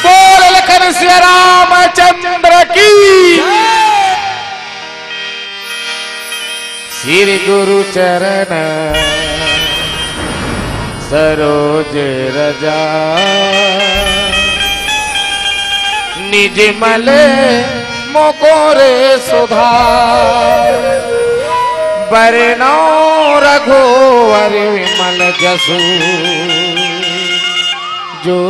बोल लखन सिया रामचंद्र की। श्री गुरु चरण सरोज रजा निज मल मोकोरे सुधार बरनौ रघुवर विमल जसु जो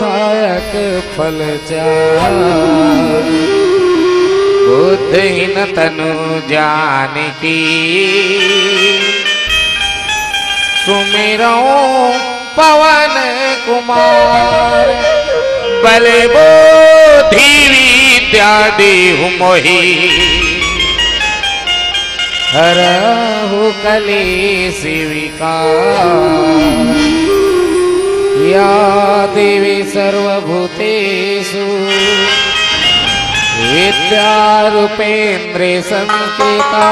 दायक फल चार बुद्धिहीन तनु जानकी सुमिरौ पवन कुमार बल बुद्धि विद्या देहु मोहि हरहु कलेश विकार या देवी सर्वभूतेषु विद्यारूपेन्द्रे संस्थिता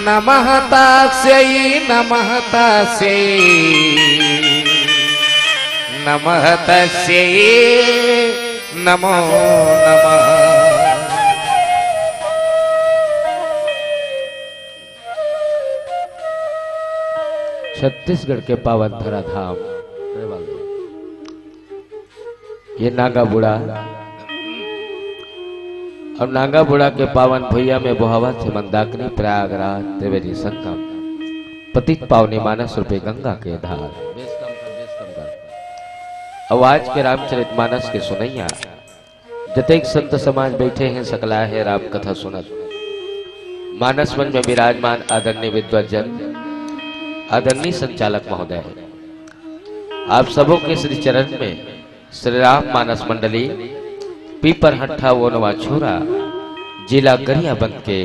नमः तस्यै नमः तस्यै नमः तस्यै नमो नमः। छत्तीसगढ़ के पावन धरा धाम ये नागा बुढ़ा और नागा बुढ़ा के पावन भैया में बोहावा थे मंदाकिनी प्रयागराज त्रिवेणी संगम पतित पावनी मानस रूपे गंगा के धार। अब आज के रामचरितमानस के सुनैया जतेक संत समाज बैठे हैं सकला है राम कथा सुनत। मानस वन में विराजमान आदरणीय विद्वजन आदरणीय संचालक महोदय आप सबों के श्री चरण में श्री राम मानस मंडली पीपर हट्ठा वो नवा छोरा जिला गरियाबंद के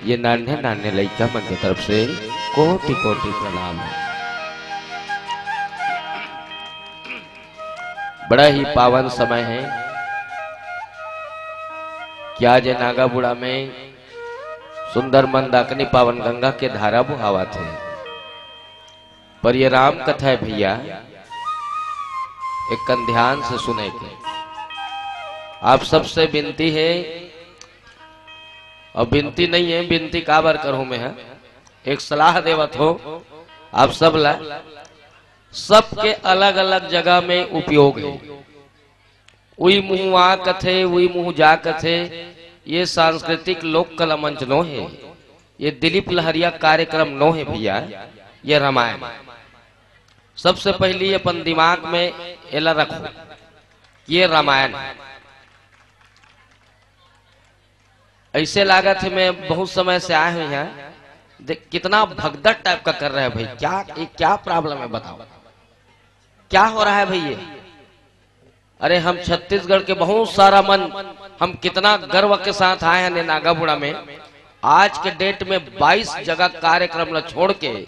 ये नान्हे नान्हे लड़का मन की तरफ से कोटि कोटि प्रणाम है। बड़ा ही पावन समय है क्या जे नागा बुढ़ा में सुंदर मंदाकिनी पावन गंगा के धारा बुहावा थे। पर ये राम कथा है भैया एक कन ध्यान से सुने के आप सबसे विनती है और विनती नहीं है विनती काबर करूं मैं है एक सलाह देवत हो आप सब ला सबके अलग अलग जगह में उपयोग है। उई मुँह आ कथे उई मुँह जा कथे ये सांस्कृतिक लोक कला मंच नो है ये दिलीप लहरिया कार्यक्रम नो है भैया ये रामायण। सबसे पहले अपन दिमाग में एला रखो ये रामायण ऐसे लागत है मैं बहुत समय से आए हैं यहाँ कितना भगदड़ टाइप का कर रहे हैं भाई क्या प्रॉब्लम है बताओ क्या हो रहा है भाई ये। अरे हम छत्तीसगढ़ के बहुत सारा मन हम कितना गर्व के साथ आए हैं नागा बुढ़ा में। आज के डेट में 22 जगह कार्यक्रम छोड़ के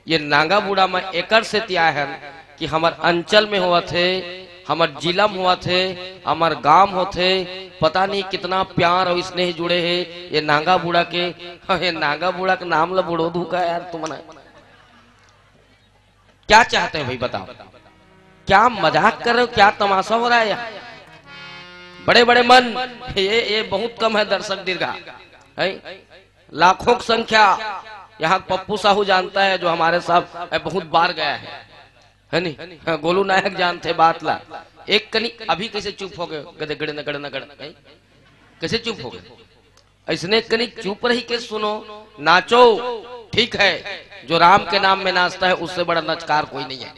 ये नागा बुढ़ा में एकड़ से तिया है कि हमार अंचल में हुआ थे हमार जिला में हुआ थे हमार गांव होते पता नहीं कितना प्यार और स्नेह जुड़े हैं ये नागा बुढ़ा के। ये नागा बुढ़ा का नाम ला बुढ़ो धूका यार तुम क्या चाहते हैं भाई बताओ क्या मजाक कर रहे हो क्या तमाशा हो रहा है यहाँ। बड़े बड़े मन ये बहुत कम है दर्शक दीर्घा है लाखों की संख्या यहाँ पप्पू साहू जानता है जो हमारे साथ बहुत बार गया है नहीं गोलू नायक जानते बात ला एक कनी अभी कैसे चुप हो गए गदे गड़े न गड़ न गड़ कैसे चुप हो गए ऐसने कनी चुप रही के सुनो नाचो ठीक है जो राम के नाम में नाचता है उससे बड़ा नचकार कोई नहीं है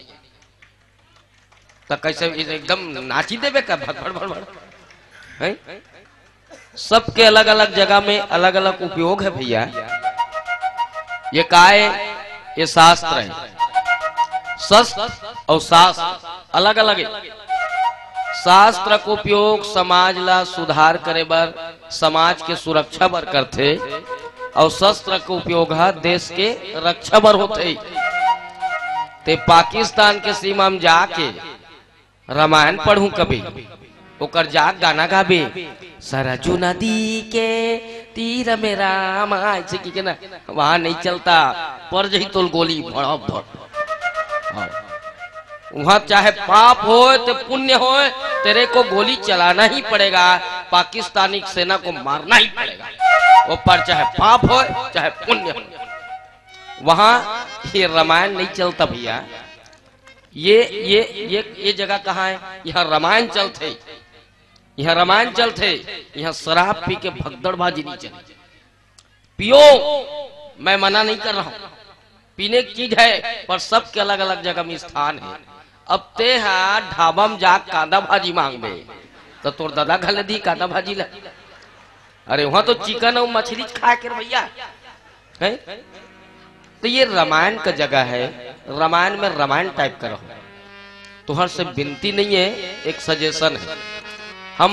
तो कैसे एकदम नाची देवे का भड़ भड़ भड़ है। सबके अलग अलग जगह में अलग अलग उपयोग है भैया। ये काय ये शास्त्र है शस्त्र और शास्त्र अलग अलग है। शास्त्र को उपयोग समाज ला सुधार करे बर समाज के सुरक्षा बर करते और शस्त्र को उपयोग देश के रक्षा बर होते। ते पाकिस्तान के सीमा में जाके रामायण पढ़ूं कभी ओकर जाग गाना गाबे सरजू नदी के तीर में राम ऐसे की ना वहां नहीं चलता, पर जही तो गोली भड़ा भड़। वहां चाहे पाप हो तो पुण्य हो, तेरे को गोली चलाना ही पड़ेगा, पाकिस्तानी सेना को मारना ही पड़ेगा, वो पर चाहे पाप हो चाहे पुण्य हो। वहां ये रामायण नहीं चलता भैया। ये जगह कहाँ है? यहाँ रामायण चलते, यहाँ रामायण चलते, यहाँ शराब पी के भगदड़बाजी नहीं चली। पियो, मैं मना नहीं कर रहा हूं, पीने की चीज है, पर सबके अलग अलग जगह में स्थान है। अब ते हाँ ढाबा में जा कांदा भाजी मांगबे तो तोर दादा घले दी कांदा भाजी ला। अरे वहां तो चिकन और मछली खा के भैया है। तो ये रामायण का जगह है, रामायण में रामायण टाइप करो। तुहर से विनती नहीं है, एक सजेशन है। हम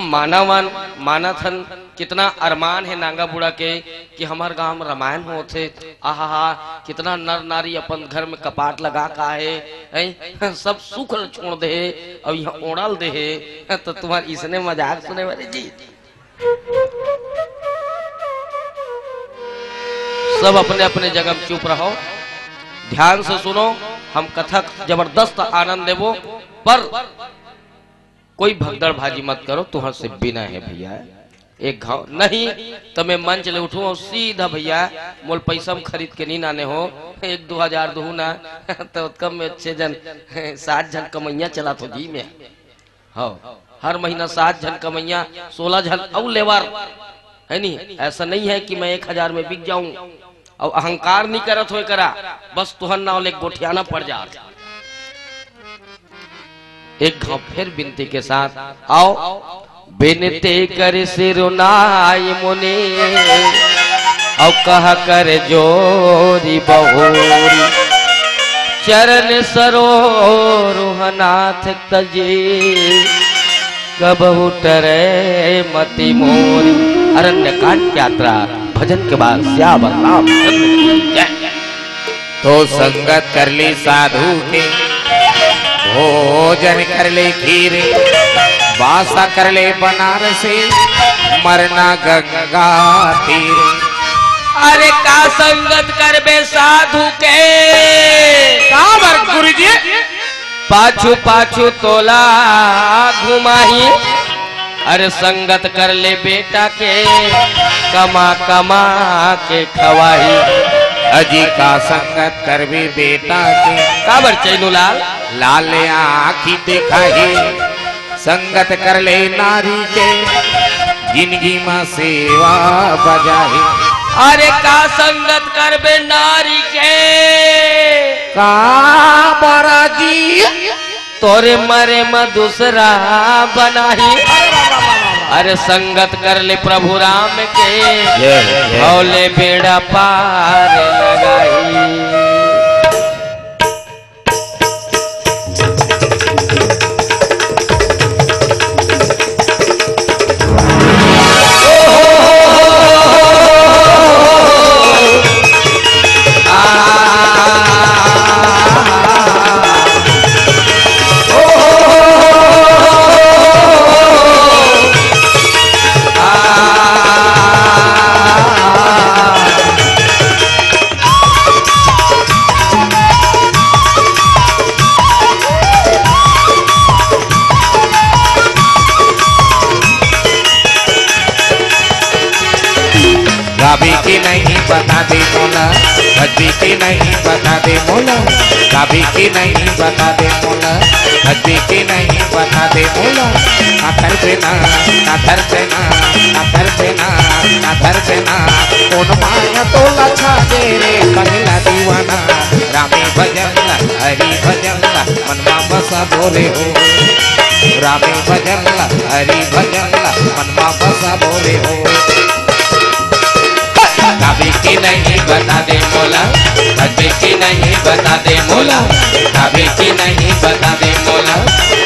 मानथन कितना अरमान है नांगा बुढ़ा के कि हमार गांव में रामायण होते। आहा कितना नर नारी अपन घर में कपाट लगा का है, सब सुख छोड़ दे और यहाँ ओढ़ल दे है। तो तुम्हारे इसने मजाक सुने वाले जी, सब अपने अपने जगह में चुप रहो, ध्यान से सुनो। हम कथक जबरदस्त आनंद देवो, पर कोई भगदड़ भाजी मत करो, तुहर से बिना है भैया। एक घाव नहीं तो मैं मंच ले उठू और सीधा भैया मोल पैसा में खरीद के नहीं नाने हो, 1-2 हजार दू ना तो कम में 6 जन 7 जन कमैया चला तो जी में हो। हर महीना 7 जन कमैया, 16 जन और लेवर है नहीं। ऐसा नहीं है कि मैं 1000 में बिक जाऊं और अहंकार नहीं करत हो करा, बस तुहर नाव ले गोठियाना पड़ जा। एक घाव फिर विनती के साथ आओ। बिनती कर सिरुनाई मुनि और कह कर जोरी बहुरी, चरण सरोरुहनाथ तजी कबहु टरे मति मोरी। अरण्यकांड यात्रा भजन के बाद श्याम रामचंद्र की जय। तो संगत कर ली साधु के, भोजन कर ले खीर, वासा कर ले बनारसी, मरना गंगा तीर। अरे का संगत करबे साधु के, गुरु जी पाछू पाछू तोला घुमाही। अरे संगत कर ले बेटा के, कमा कमा के खवाही। अजी का संगत कर भी बेटा के, काबर चैनू लाल लाल आखी दिखाही। संगत कर ले नारी के, जिंदगी में सेवा बजाही। अरे का संगत करबे नारी के, का बड़ा जी तोरे मरे में दूसरा बनाही। अरे संगत कर ले प्रभु राम के, भोले बेड़ा पार लगाई। कभी की नहीं बता दे मोला, कभी की नहीं बता दे मोला, कभी की नहीं बता दे मोला, कभी की नहीं बता दे मोला। कातर बेना कातर बेना कातर बेना कातर बेना, कौन माया तोला छाजे रे पगला दीवाना। रामी भजन हरि भजन मनमा बसा बोले हो, रामी भजन हरि भजन मनमा बसा बोले हो। कभी की नहीं बता दे मोला, कभी की नहीं बता दे मोला, कभी की नहीं बता दे मोला,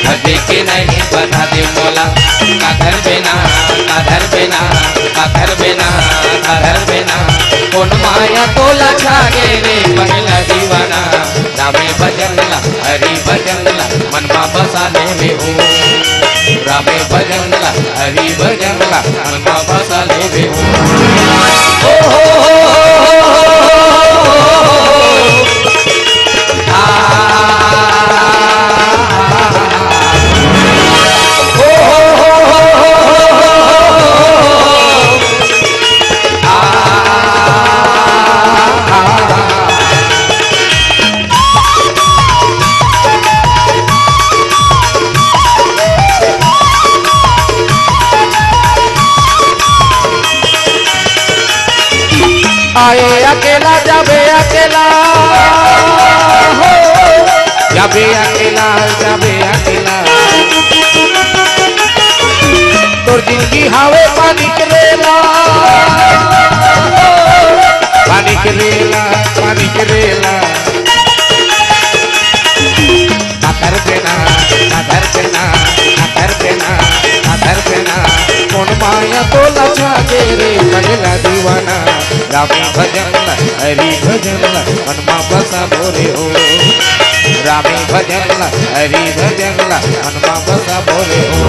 कभी की नहीं बता दे मोला। काधर बिना काधर बिना काधर बिना काधर बिना, कौन माया तोला छागे रे पगला दीवाना। रामे भजन हरि भजन मनमा बसाने में हो, रामे भजन हरि भजन मनमा बसाने में हो। आए अकेला जाबे अकेला हो, जाबे अकेला जाबे अकेला। तोर जिंदगी हावे पानी करेला, पानी करेला पानी करेला। आधर देना आधर देना आधर देना आधर देना। कौन माया तो लचा के रे पगला दीवाना। रामी भजन हरि भजन मनमा बसा बोरे हो। रामी भजन हरि भजन मनमा बसा बोरे हो।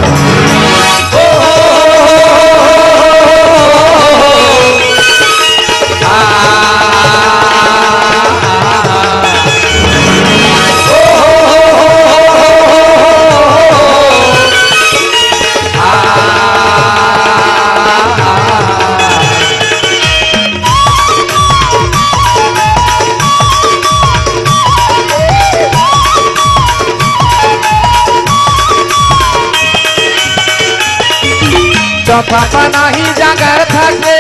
चौथा नहीं जागर थके,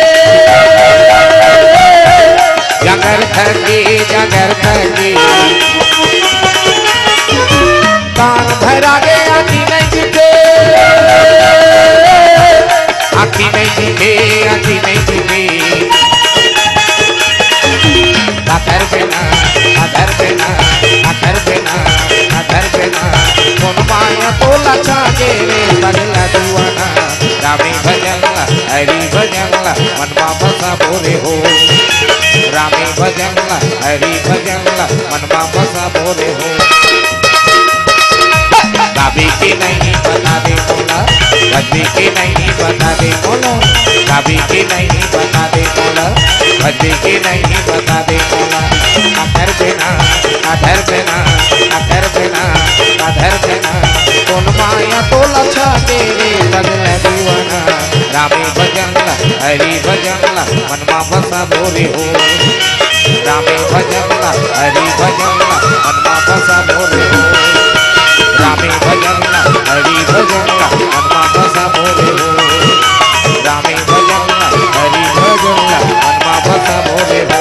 जागर थके जागर थके। कान भरा गे आखी नहीं दिखे, आखी नहीं दिखे आखी नहीं दिखे। आधर देना आधर देना आधर देना आधर देना। कौन माया तो लचा के रे पगला दीवाना। रामी भजन हरि भजन मनमा बसा बोरे हो। रामी भजन हरि भजन मनमा बसा बोरे हो। काबी की नहीं बता दे मोला, भजबी की नहीं बता दे मोला। काबी की नहीं बता दे मोला, भजबी की नहीं बता दे मोला। आधर देना आधर देना आधर देना आधर देना। कौन माया तो लचा के रे पगला दीवाना। रामी भजन हरि भजन मनमा बसा बोरे हो। रामी भजन हरि भजन मनमा बसा बोरे हो। रामी भजन हरि भजन मनमा बसा बोरे हो। रामी भजन हरि भजन मनमा बसा बोरे हो।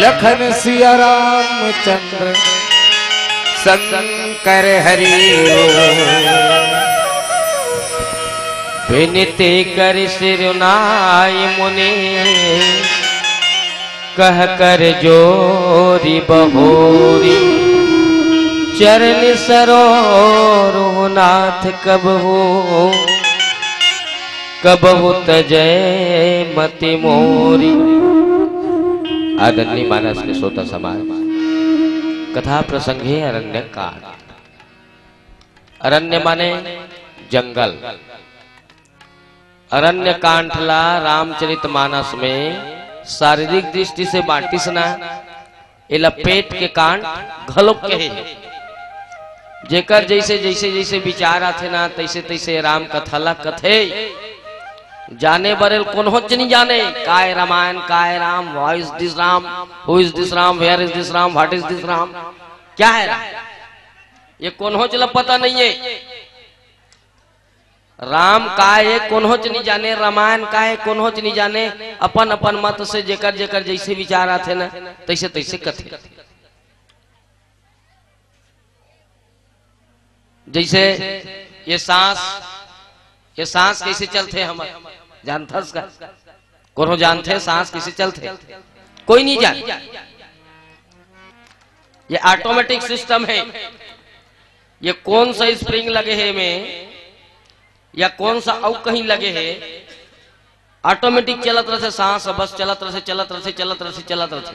लखन सिया रामचंद्र शंकर हरि विनती कर सिरुनाई मुनि, कह कर जोरी बहोरी। चरण सरोवर नाथ कब हो तजय मति मोरी। आदरणीय मानस के श्रोता समाज, कथा प्रसंग है अरण्य कांड। अरण्य माने जंगल। अरण्य कांठला रामचरितमानस में शारीरिक दृष्टि से बांटिस ना, इला पेट के कांड घलोक के है। जेकर जैसे जैसे जैसे विचार आथे ना, तैसे तैसे राम कथाला कथे जाने बरेल कोनहोच नहीं जाने। काय रामायण काय Ram, what is this Ram, who is this Ram, where is this Ram, what is this Ram, क्या है राम, ये कोनहोच ला पता नहीं है। राम का है कोनहोच नहीं जाने, रामायण का है कोनहोच नहीं जाने। अपन अपन मत से जेकर जेकर जैसे विचार आते ना, तैसे तैसे कथे। जैसे ये सांस कैसे चलते हम जानथस का? कोनो जानते सांस कैसे चलते? कोई नहीं जान। ये ऑटोमेटिक सिस्टम है। ये कौन सा स्प्रिंग लगे है में या कौन सा और कहीं लगे है, ऑटोमेटिक चलत रहे सांस, बस चलत रहे चलत रहे चलत रहे चलत रहे।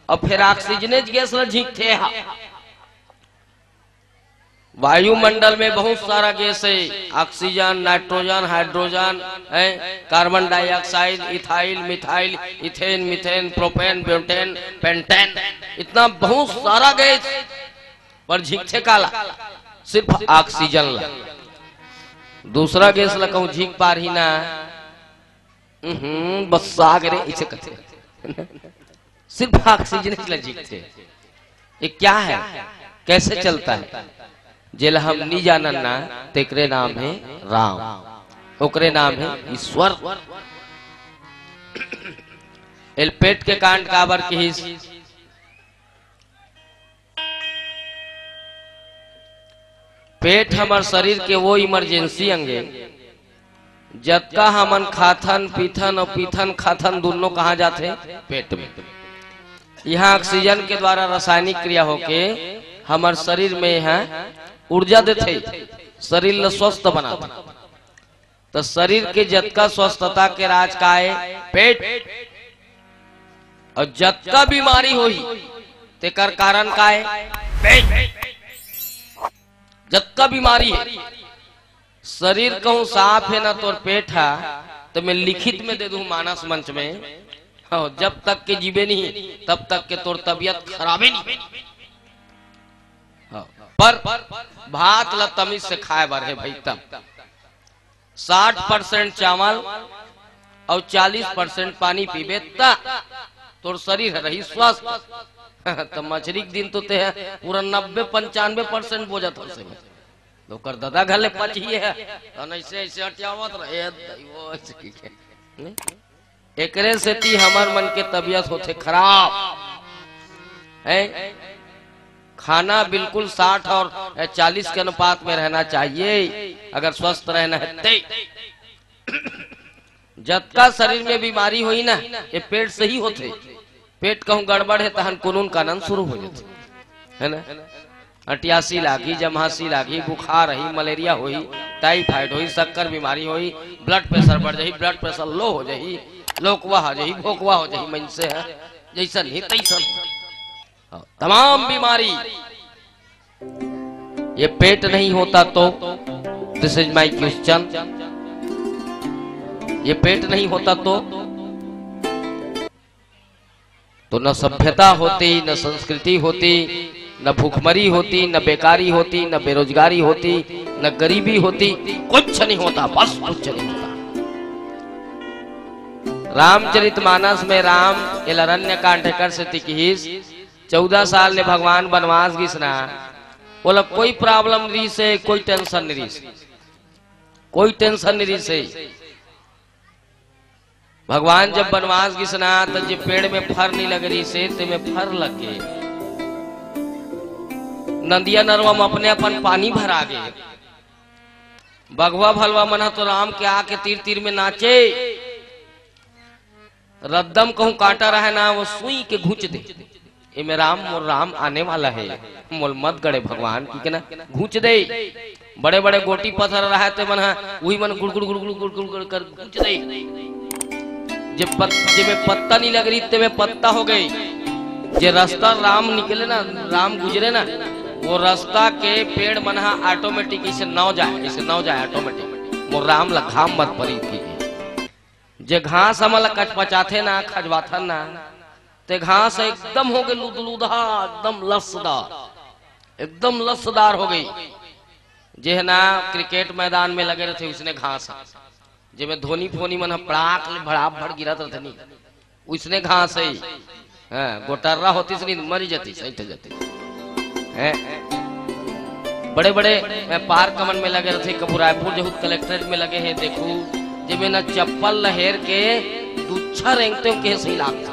और फिर ऑक्सीजनेज गैस झींकते हैं। वायुमंडल में बहुत सारा गैस है, oxygen, nitrogen, hydrogen, carbon dioxide, ethyl, methyl, ethane, methane, propane, butane, pentane, इतना बहुत सारा गैस पर झींकते काला सिर्फ ऑक्सीजन ला। दूसरा गैस ला कहूं झींक पा रही ना, बस सागरे इसे कहते सिर्फ ऑक्सीजन ला झींकते। ये क्या है, कैसे चलता है? जेल हम नहीं जानन ना, तेकरे नाम है राम, ओकरे नाम है ईश्वर। एल पेट के कांड काबर की पेट हमार शरीर के वो इमरजेंसी अंगे जतका हमन खाथन पीथन और पीथन खाथन दोनों कहाँ जाते पेट में। यहाँ ऑक्सीजन के द्वारा रासायनिक क्रिया होके हमार शरीर में यहाँ ऊर्जा देते, शरीर स्वस्थ बनाते। तो शरीर के जतका स्वस्थता के राज का है पेट, और जतका बीमारी होई तेकर कारण का है पेट। जतका बीमारी है शरीर कहूं साफ है ना तो पेट है, तो मैं लिखित में दे दूं मानस मंच में, जब तक के जीवे नहीं तब तक के तोर तबियत खराबे नहीं। पर भात ला तमीज से खाए बार है भाई। तब 60% चावल और 40% पानी पीबे तोर शरीर रही स्वस्थ। तो मछली के दिन तो ते है पूरा 90-95% बोझत हो से तो कर दादा घले पच ही है और ऐसे ऐसे हटियावत रहे वो एकरे से ती हमार मन के तबियत होते खराब है। खाना बिल्कुल 60 और 40 के अनुपात में रहना चाहिए अगर स्वस्थ रहना है। जतका शरीर में बीमारी हुई ना ये पेट से ही होते। पेट कहूं गड़बड़ है तहन कानून कानन शुरू हो जाते है ना। अटियासी लागी, जमासी लागी, बुखार रही, मलेरिया हुई, टाइफाइड हुई, शक्कर बीमारी हुई, ब्लड प्रेशर बढ़ जाही, ब्लड प्रेशर लो हो जाही, लोकवा हो जाही, भोकवा हो जाही, मन से है जैसा नहीं तैसा तमाम बीमारी। ये पेट नहीं होता तो दिस इज माई क्वेश्चन, ये पेट नहीं होता तो न सभ्यता होती, न संस्कृति होती, न भूखमरी होती, न बेकारी होती, न बेरोजगारी होती, न गरीबी होती, कुछ नहीं होता, बस कुछ नहीं होता। रामचरितमानस में राम अरण्य कांड से तिकीस 14 साल ने भगवान वनवास गिसना बोला कोई प्रॉब्लम नहीं से, कोई टेंशन नहीं से, कोई टेंशन नहीं से। भगवान जब वनवास गिसना तो जो पेड़ में फर नहीं लग रही से ते में फर लग गए, नदिया नरवा में अपने अपन पानी भरा गए, बघवा भलवा मना तो राम के आके तीर तीर में नाचे, रद्दम कहूं कांटा रहे ना वो सुई के घुच दे, ये में राम और राम आने वाला है, मोल मत गड़े भगवान की ना घुच दे। बड़े बड़े गोटी पत्थर रहे थे मना वही मन गुड़गुड़ गुड़गुड़ गुड़गुड़ कर घुच दे। जब पत्ता नहीं लग रही ते में पत्ता हो गई। जे रास्ता राम निकले ना, राम गुजरे ना, वो रास्ता के पेड़ मना ऑटोमेटिक इसे नौ जाए ऑटोमेटिक। वो राम लखा मत परी थी। जे घास हमला कचपचाथे ना खजवाथन ना ते घास एकदम हो गई लुदलुदा, एकदम लसदार हो गई। जे है ना क्रिकेट मैदान में लगे रहे उसने घास, जिसमें धोनी फोनी मन पड़ाक भड़ाप भड़ गिरा था नहीं, उसने घास है गोटर्रा होती से नहीं मरी जाती सही जाती है। बड़े बड़े पार्क मन में लगे रहे, कबू रायपुर जो कलेक्ट्रेट में लगे हैं देखू, जिसमें ना चप्पल लहेर के दुच्छा रेंगते के सही लागता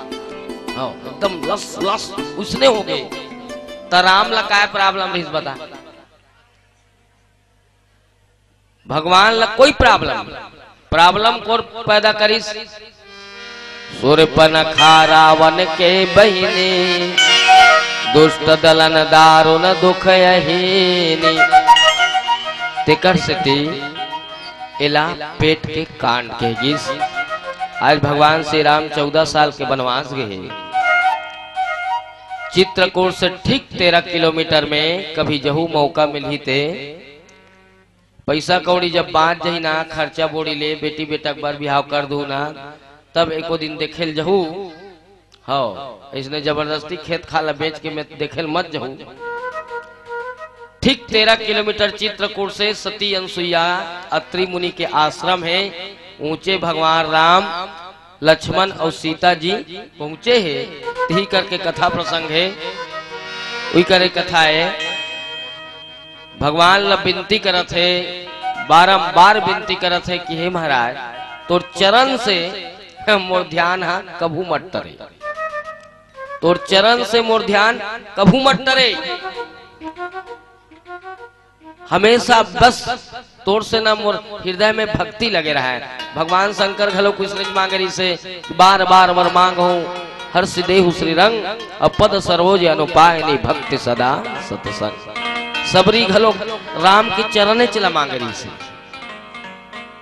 एकदम लस लस उसने हो गए। तो राम ला काय प्रॉब्लम रही बता, भगवान ला कोई प्रॉब्लम को पैदा करी। सूर्यपन खा रावण के बहिनी, दुष्ट दलन दारुण दुख यहीनी। तिकर सिटी इला पेट के कांड के जिस आज भगवान श्री राम 14 साल के वनवास गए। चित्रकूट से ठीक 13 किलोमीटर में कभी जहू मौका मिली थे, पैसा कौड़ी जब बांट जही ना, खर्चा बोड़ी ले बेटी बेटा बार बिहाव कर दू ना, तब एको दिन देखेल जहू। हाँ इसने जबरदस्ती खेत खाला बेच के मैं देखेल मत जहू। ठीक 13 किलोमीटर चित्रकूट से सती अनसुईया अत्रि मुनि के आश्रम है। ऊंचे भगवान राम लक्ष्मण और सीता जी पहुंचे हैं। यही करके कथा प्रसंग है, वही करे कथा है। भगवान ला विनती करत है, बारंबार विनती करत है कि हे महाराज तोर चरण से मोर ध्यान हा कभू मत टरे, तोर चरण से मोर ध्यान कभू मत टरे, हमेशा बस तोर से ना मोर हृदय में भक्ति लगे रहा है। भगवान शंकर घलो कुछ मांगरी से बार बार वर मांग हो हर सिदेहु श्री रंग अपद सरोज अनुपायनी भक्ति सदा सतसंग। सबरी घलो राम के चरण चला मांगरी से।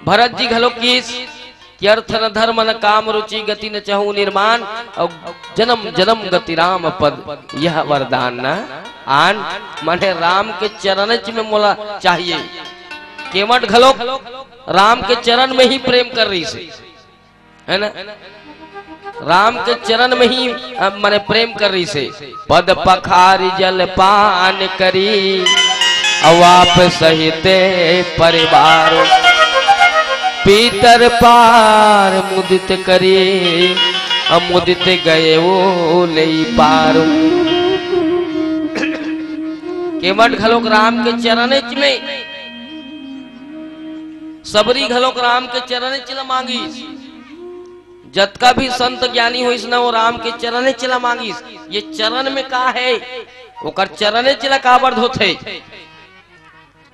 भरत जी घलो किस कि अर्थ न धर्म न काम रुचि गति न चाहू निर्माण और जन्म जन्म गति राम पद यह वरदान न आन। माने राम के चरण में मोला चाहिए। केवट घलो राम के चरण में ही प्रेम कर रही से, है ना, राम के चरण में ही माने प्रेम कर रही से। पद पखारी जल पान करी अवाप सहित परिवार, पीतर पार मुदित करी अमुदित गए वो ले पार। केवट घलोक राम के चरण में, सबरी घलोक राम के चरण चिला मांगी। जतका भी संत ज्ञानी हो इसने वो राम के चरण चिला मांगी। ये चरण में का है, ओकर चरण चिला काबर धोथे।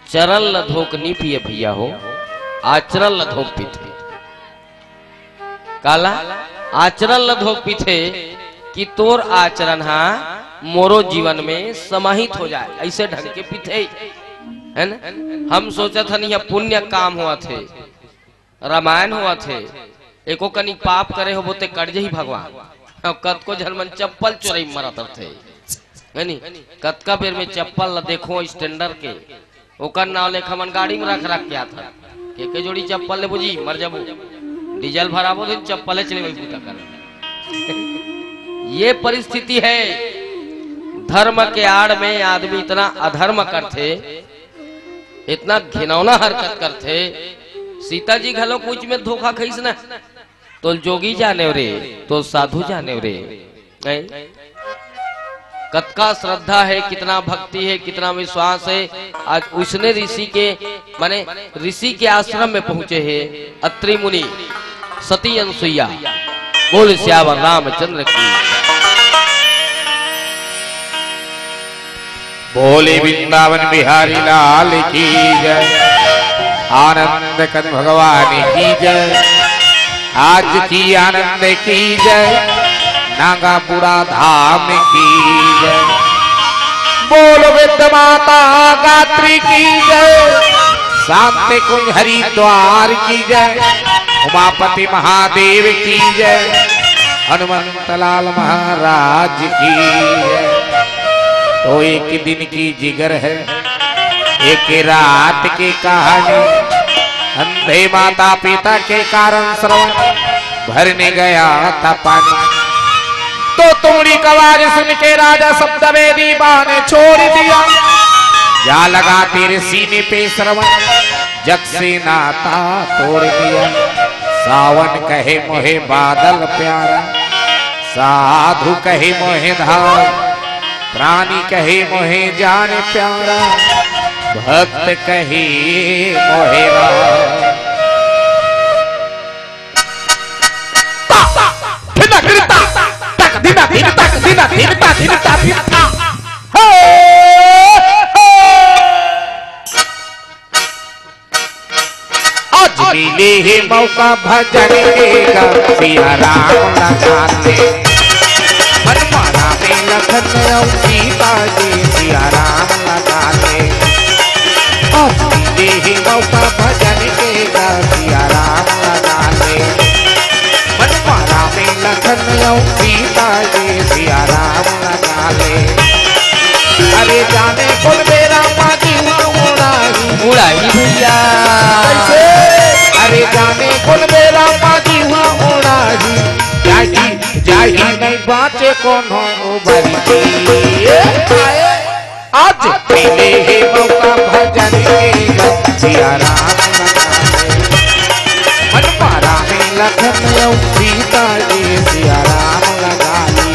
चरण ल धोक नी पिए भैया हो, आचरण ल धोक पीथे। काला आचरण ल धोक पीथे कि तोर आचरण हा मोरो जीवन में समाहित हो जाए, ऐसे ढंग के पीथे, है ना। हम सोचा था नहीं पुण्य काम हुआ थे, रामायण हुआ थे, एको कनी पाप करे हो बोते कट ही भगवान। कत को झलमन चप्पल चोरी मरत थे, है नी। कतका बेर में चप्पल ल देखो स्टैंडर्ड के ओकर नाव ले खमन गाड़ी में रख रख क्या था के जोड़ी चप्पल ले बुझी मर जाबो, डीजल भराबो तो चप्पल चले वही पूजा कर। ये परिस्थिति है। धर्म के आड़ में आदमी इतना अधर्म करते, इतना घिनौना हरकत करते। सीता जी घलो कुछ में धोखा खईस न, तो जोगी जाने रे, तो साधु जाने रे। कतका श्रद्धा है, कितना भक्ति है, कितना विश्वास है। आज उसने ऋषि के माने ऋषि के आश्रम में पहुंचे हैं अत्रि मुनि, सती अनसुईया। बोल श्यावर रामचंद्र की। बोले वृंदावन बिहारी लाल की जय, आनंद कंद भगवान की जय, आज की आनंद की जय, नागापुरा धाम की जय। बोल वृद्ध माता गात्री की जय, शांति कुंज हरिद्वार की जय, उमापति महादेव की जय, हनुमंत लाल महाराज की जय। तो एक दिन की जिगर है, एक रात की कहानी। अंधे माता पिता के कारण श्रवण भरने गया था पानी। तो तुमड़ी कवाज सुन के राजा शब्द वेदी ने छोड़ दिया। जा लगा तेरे सीने पे श्रवण, जग से नाता तोड़ दिया। सावन कहे मोहे बादल प्यारा, साधु कहे मोहे धार, प्राणी कहे मोहे जाने प्यारा, भक्त कहे मोहे राम। आज मिले है मौका भजन देगा, सिया राम लगा ले। मनमाना में लखन और सीता जी, सिया राम लगा ले। आज मिले है मौका भजन देगा, सिया राम लगा ले। मनमाना में लखन और सीता जी, सिया राम लगा ले। अरे जाने कौन मेरा माजी उड़ाही उड़ाही भैया, अरे जाने कौन मेरा माजी हुआ उड़ाही। जाही जाही नहीं बाँचे कौन हो बरी। आज पहले ही मौका भजन के सिया राम लगा ले। मनमारा में लखन और सीता जी, सिया राम लगा ले।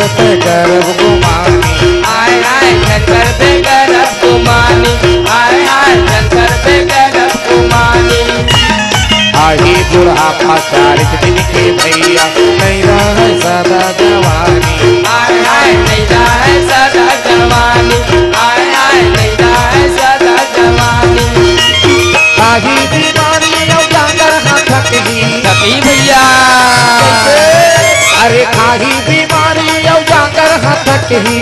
झंझर पे गर्भ गुमानी, आए आए झंझर पे गर्भ गुमानी, आए आए झंझर पे गर्भ गुमानी। आही बुढ़ापा 40 दिन के भैया, नहीं रहे सदा जवानी, आए आए नहीं रहे सदा जवानी, आए आए नहीं रहे सदा जवानी। आही बीमारी उजागर हाथक ही सती भैया, अरे खाही बीमारी उजागर हाथक ही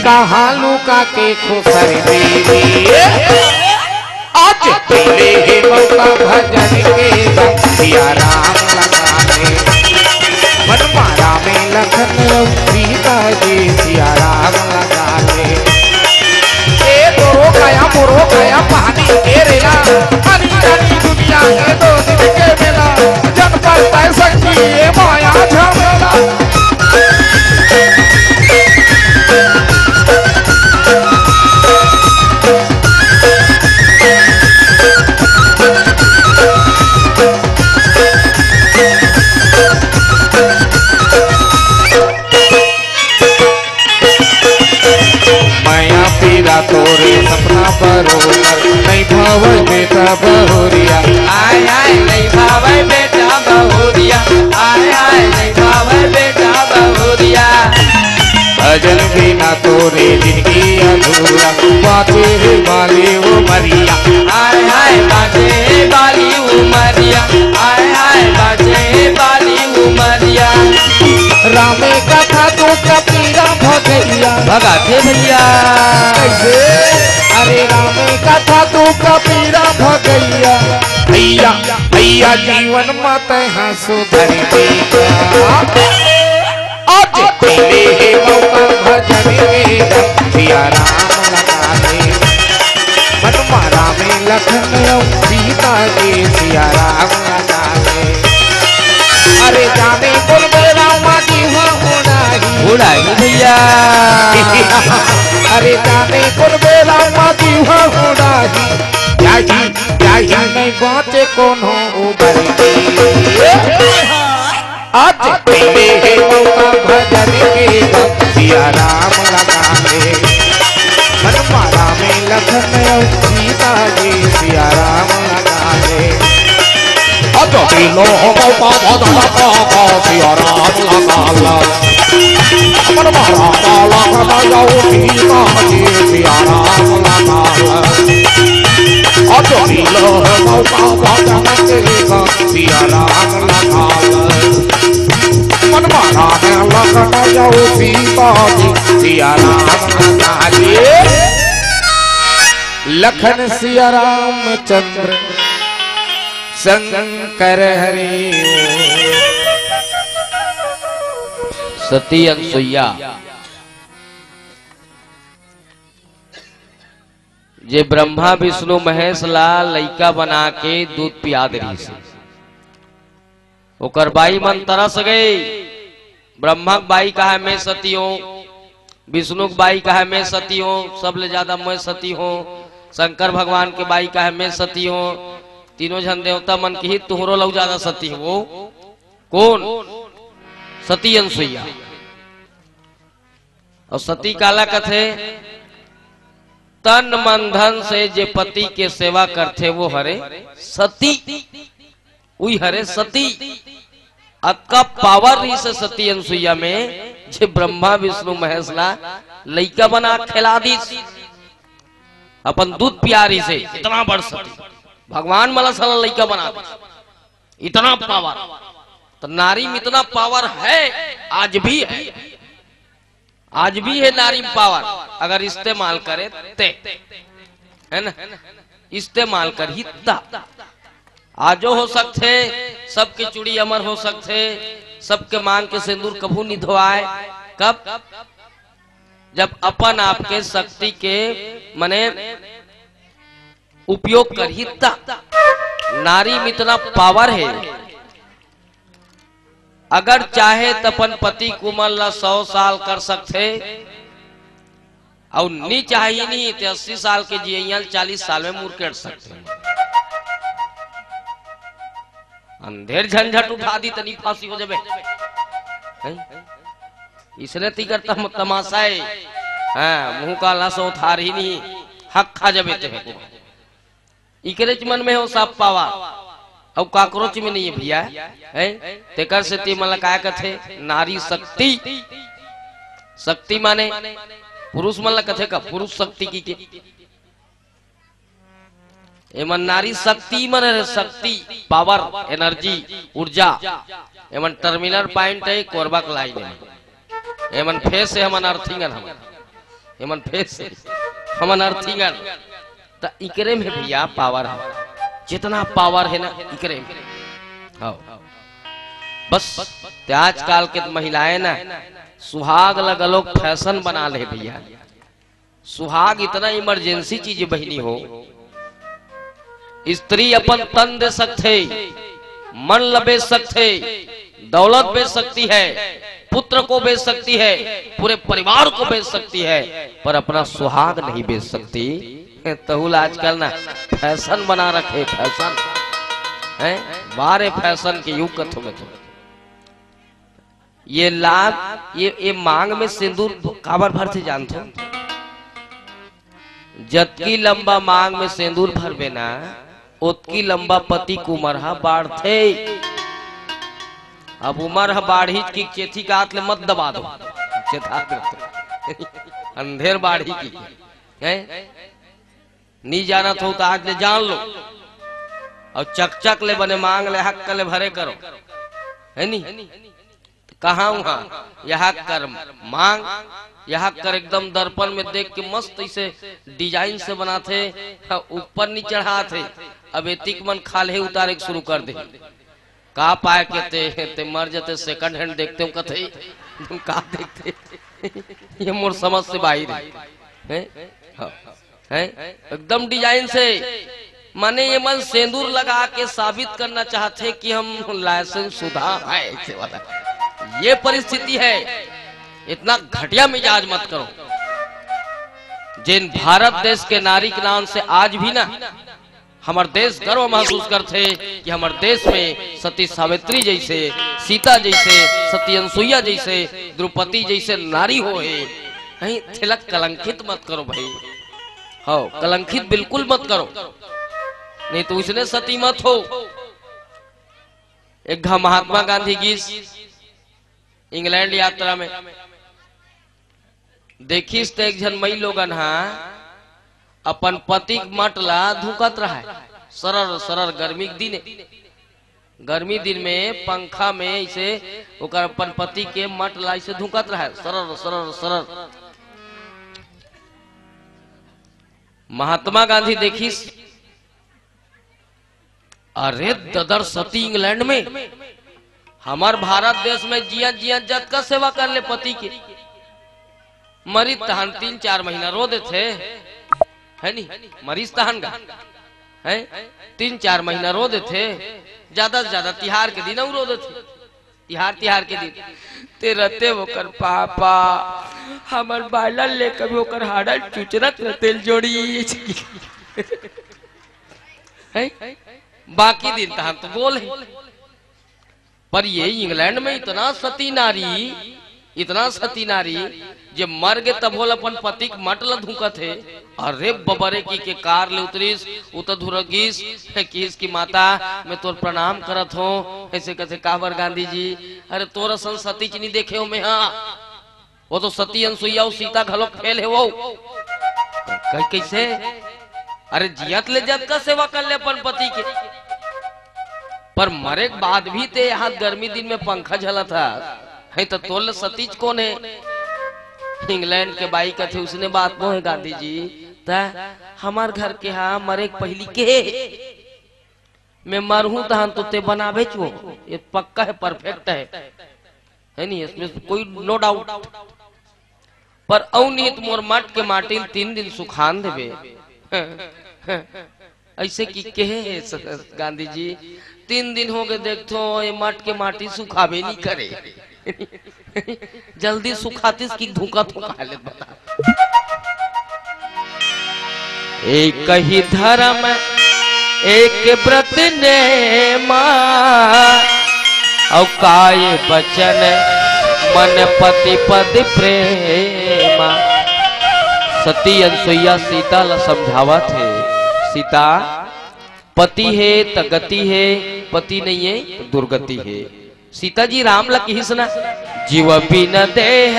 कहा लुका के खुसर देवी। आज पहले ही मौका भजन के सिया राम लगाने, मन मारा में लखन सीता जी सिया राम लगाने। ए मोरो गया पानी घेरेला, हरी हरी दुनिया के 2 दिन के मेला, जन पर तय संगी ये माया झमेला। माया पीरा तोरे सपना बरोबर, नहीं भाव बेटा बहुरिया, आए आए नहीं भावे बेटा बहुरिया, आए आए नहीं भावे बेटा बहुरिया। भजन बिना तोरे जिंदगी अधूरा, बाते वाले वो मरिया, आए आए बाजे बाली उमरिया, आए आए बाजे बाली उमरिया। रामे कथा तो कपीरा भगैया, भगाते भैया कैसे? अरे रामे कथा तो कपीरा भगैया, भैया भैया जीवन मत हंसो धरती का। आज पहले ही मौका भजन में सिया राम लगा दे, मन मारा में लखन सीता जी सिया राम लगा दे। अरे जाने कुल मेरा माटी हुआ उड़ाई भैया, अरे जाने कुल मेरा माटी हुआ यही नहीं बाँचे कौन हो उबर के। आज पहले ही मौका भजन के सिया राम लगा दे, मन मारा में लखन सीता जी सिया राम लगा दे। अजो दिलो मौका भजन का सिया राम लगा ले, मन मारा लखन सीता जी सिया राम लगा ले। अजो दिलो मौका भजन का सिया राम लगा ले, मन मारा में लखन सीता जी सिया राम लगा ले। लखन सिया रामचंद्र शंकर हरि। सती अनसुईया जे ब्रह्मा विष्णु महेश ला लइका बना के दूध पिया दरी से ओकर बाई मन तरस गई। ब्रह्मा बाई कहा मैं सती हूँ, विष्णु बाई कहा मैं सती हूँ, सबले ज्यादा मैं सती हूँ। शंकर भगवान के बाई कहा मैं सती हूँ। तीनों जन देवता मन की ही तुहरो लग ज्यादा सती हो। वो कौन? सती अनसुईया। और सती काला कथे तन मन धन से जे पति के सेवा करते वो हरे सती, उई हरे सती। अक्का पावर रही से सती अनसुईया में जे ब्रह्मा विष्णु महेश ला लइका बना खिला दी, अपन दूध प्यारी से। इतना बड़ सती भगवान मला साला लइका बना दी, इतना पावर। तो नारी में इतना पावर है, आज भी है, आज भी है नारी में पावर। अगर इस्तेमाल करे ते, है ना, इस्तेमाल कर ही ता। आजो हो सकते सबके चूड़ी अमर हो सकते, सबके मांग के सिंदूर कभू नहीं धोआए। कब? जब अपन आपके शक्ति के मने उपयोग कर ही ता। नारी में इतना पावर है, अगर चाहे तो अपन पति कुमल ला 100 साल कर सकते, और नहीं चाहिए नहीं तो 80 साल के जियल 40 साल में मुरकेट सकते। अंधेर झंझट उठा दी तनी फांसी हो जाए। इसने ती करता तमाशाए हाँ मुंह का लसो थार ही नहीं हक खा जबे ते इकरे मन में हो सब पावा अब काकरोच में नहीं है भैया है तेकर से ती मला काय कथे नारी शक्ति शक्ति माने पुरुष मला कथे का पुरुष शक्ति की के एमन नारी शक्ति माने शक्ति पावर एनर्जी ऊर्जा एमन टर्मिनल पॉइंट है कोरबा के लाइन है एमन फेस है हमन अर्थिंगन हम एमन फेस है हमन अर्थिंगन तो इकरे में भैया पावर है जितना पावर है ना इकरे में हाँ बस आजकल के महिलाएं ना सुहाग लगलो फैशन बना ले भैया सुहाग इतना इमरजेंसी चीज बहनी हो स्त्री अपन तन दे सकते मन बेच सकते दौलत बेच सकती है पुत्र को बेच सकती है पूरे परिवार को बेच सकती है पर अपना सुहाग नहीं बेच सकती तहुल आजकल ना फैशन बना रखे फैशन है बारे फैशन के युग कथो में तो ये लाभ ये मांग में सिंदूर काबर भरते जानते हो जतकी लंबा मांग में सिंदूर भरबे ना उतकी लंबा पति कुमरहा बाढ़ते अब उमर बाढ़ी की चेथी का हाथ ले मत दबा दो अंधेर बाढ़ी की है नहीं जाना तो आज ले जान लो और चक ले बने मांग ले हक ले भरे करो है नहीं कहा वहां यह कर मांग यह कर एकदम दर्पण में देख के मस्त इसे डिजाइन से बनाते ऊपर नहीं चढ़ाते अब एतिक मन खाले उतारे शुरू कर दे का पाए के ते मर जाते सेकंड हैंड देखते हो कथे तुम का देखते ये मोर समझ से बाहर है एकदम डिजाइन से माने ये मन सिंदूर लगा के साबित करना चाहते कि हम लाइसेंस शुदा है ऐसे वाला ये परिस्थिति है इतना घटिया मिजाज मत करो जिन भारत देश के नारी के नाम से आज भी ना हमारे देश गर्व महसूस करते कि हमारे देश में सती सावित्री जैसे सीता जैसे सती अनसुईया जैसे द्रौपदी जैसे नारी हो कहीं थिलक कलंकित मत करो भाई हो कलंकित बिल्कुल मत करो नहीं तो इसने सती मत हो एक महात्मा गांधी की इंग्लैंड यात्रा में देखिस तो एक जन मई लोगन हाँ अपन पति मटला धुकत रहा सरर सरर गर्मी दिन में पंखा में इसे अपन पति के मटला इसे धुकत रहा सरर सरर सरर महात्मा गांधी देखिस अरे ददर सती इंग्लैंड में हमार भारत देश में जिया जिया जत का सेवा कर ले पति के मरी तहन 3-4 महीना रो दे थे है नहीं मरीज तहन का है 3-4 महीना रो दे थे ज्यादा से ज्यादा तिहार के दिन रो दे थे तिहार के दिन ते रहते वो कर पापा हमार बाला लेकर वो कर हाडल चुचरत तेल जोड़ी है बाकी दिन तहन तो बोले पर ये इंग्लैंड में इतना सती नारी जे मर गए तब बोल अपन पति के मटल धुकत है अरे बबरे की के कार ले उतरीस उतर धुरगीस कि इसकी माता मैं तोर प्रणाम करत हो ऐसे कैसे काबर गांधी जी अरे तोर सन सती च नहीं देखे हो मैं हाँ वो तो सती अनसुईया सीता घलो फेल है वो कैसे अरे जियत ले जत का सेवा कर ले अपन पति के पर मरे के बाद भी ते यहाँ गर्मी दिन में पंखा झला था है तो तोल सतीज कौन है इंग्लैंड के बाई का थे उसने बात वो है गांधी जी ता हमार घर के यहाँ मरे पहली के मैं मरहूं तहन तो ते बनावे चो ये पक्का है परफेक्ट है नहीं इसमें कोई नो डाउट पर अवनीत मोर मट के माटी 3 दिन सुखान देवे ऐसे की के गांधी जी 3 दिन हो गए देखो ये मट के माटी सुखावे नहीं करे जल्दी सुखातीस की धोखा धोखा ले बता एक ही धर्म एक व्रत ने मां और काय बचन मन पति पद प्रेमा। सती अनसुईया सीता ला समझावा थे, सीता पति है तो गति है, पति नहीं है तो दुर्गति है। सीता जी राम ला कही सुना, जीव बिन देह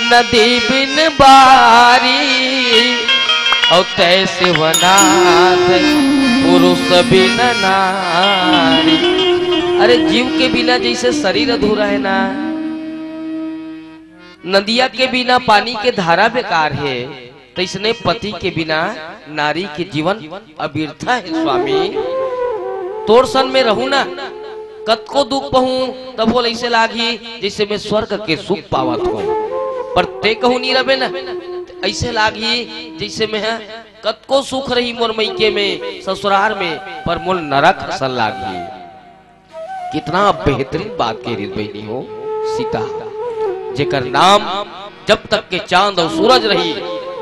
नदी बिन बारी, और तैसे वनाथ पुरुष बिन नारी। अरे जीव के बिना जैसे शरीर अधूरा है ना, नदिया के बिना पानी के धारा बेकार है, तो इसने पति के बिना नारी के जीवन अव्यर्था है। स्वामी तोर सन में रहूं ना, कत को दुख पहूं तब बोल ऐसे लागी जैसे मैं स्वर्ग के सुख पावत हूं, पर ते कहूं नहीं रहे ना, ऐसे लागी जैसे मैं कत को सुख रही मोर मैके में ससुराल में, पर मोल नरक हसल लागी। कितना बेहतरीन बात कह रही बहनी हो सीता, जेकर नाम जब तक के चांद और सूरज रही,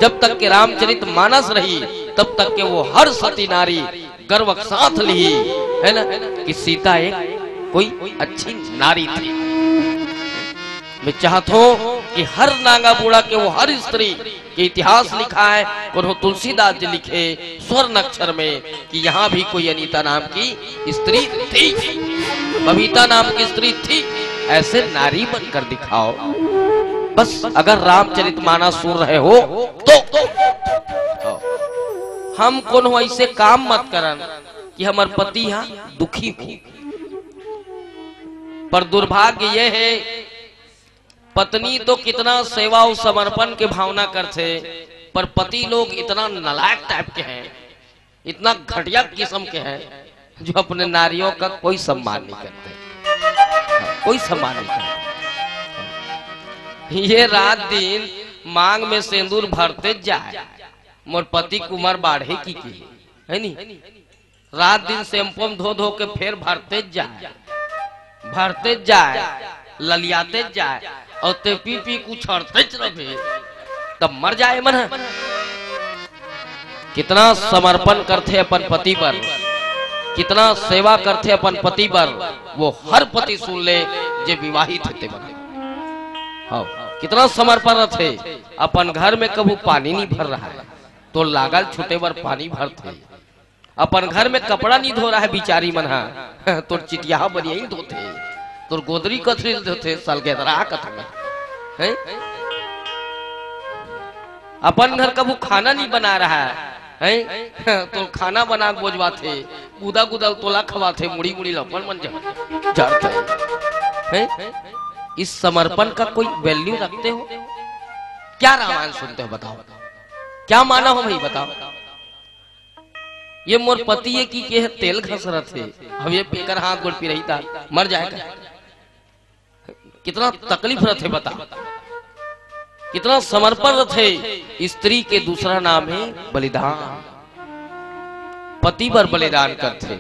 जब तक के रामचरित मानस रही, तब तक के वो हर सती नारी गर्व साथ ली है ना कि सीता एक कोई अच्छी नारी थी। मैं चाहता हूं कि हर नांगा बूढ़ा के वो हर स्त्री के इतिहास लिखा है, और तुलसीदास जी लिखे स्वर्ण अक्षर में कि यहाँ भी कोई अनीता नाम की स्त्री थी, बबीता नाम की स्त्री थी। ऐसे नारी बनकर दिखाओ बस। अगर रामचरितमानस सुन रहे हो तो हम कौन हो ऐसे काम मत करन कि हमार पति यहाँ दुखी हो। पर दुर्भाग्य यह है, पत्नी तो कितना सेवा और समर्पण के भावना करते, पर पति लोग इतना नालायक टाइप के हैं, इतना घटिया किस्म के हैं, जो अपने नारियों का कोई सम्मान नहीं करते, कोई सम्मान नहीं करते। ये रात दिन मांग में सिंदूर भरते जाए, मोर पति कुमार बाढ़े की है नी, रात दिन शैम्पू धो धो के फिर भरते जाए, ललियाते जाए, और ते पी पी कुछ छड़ते रहे तब मर जाए मन। कितना समर्पण करते अपन पति पर, कितना सेवा करते अपन पति पर, वो हर पति सुन ले जे विवाहित होते बने। हाँ, कितना समर्पण रहे, अपन घर में कभी पानी नहीं भर रहा है तो लागल छुटे बर पानी भरते, अपन घर में कपड़ा नहीं धो रहा है बिचारी मना तो चिटिया बनिया ही धोते, तो गोदरी कथरी धोते साल के है। अपन घर कभी खाना नहीं बना रहा है तो खाना बना बोझवाते, गुदा गुदा तोला खवाते, मुड़ी मुड़ी लपन मन जाते हैं। इस समर्पण का कोई वैल्यू रखते हो क्या? रामायण सुनते हो बताओ, क्या माना हो भाई बताओ। ये मोर पति है कि के तेल घस रहे थे, अब ये पीकर हाथ गोड़ पी रही था, मर जाएगा। कितना तकलीफ रहे बता, कितना समर्पण रहे। स्त्री के दूसरा नाम है बलिदान। पति पर बलिदान करते,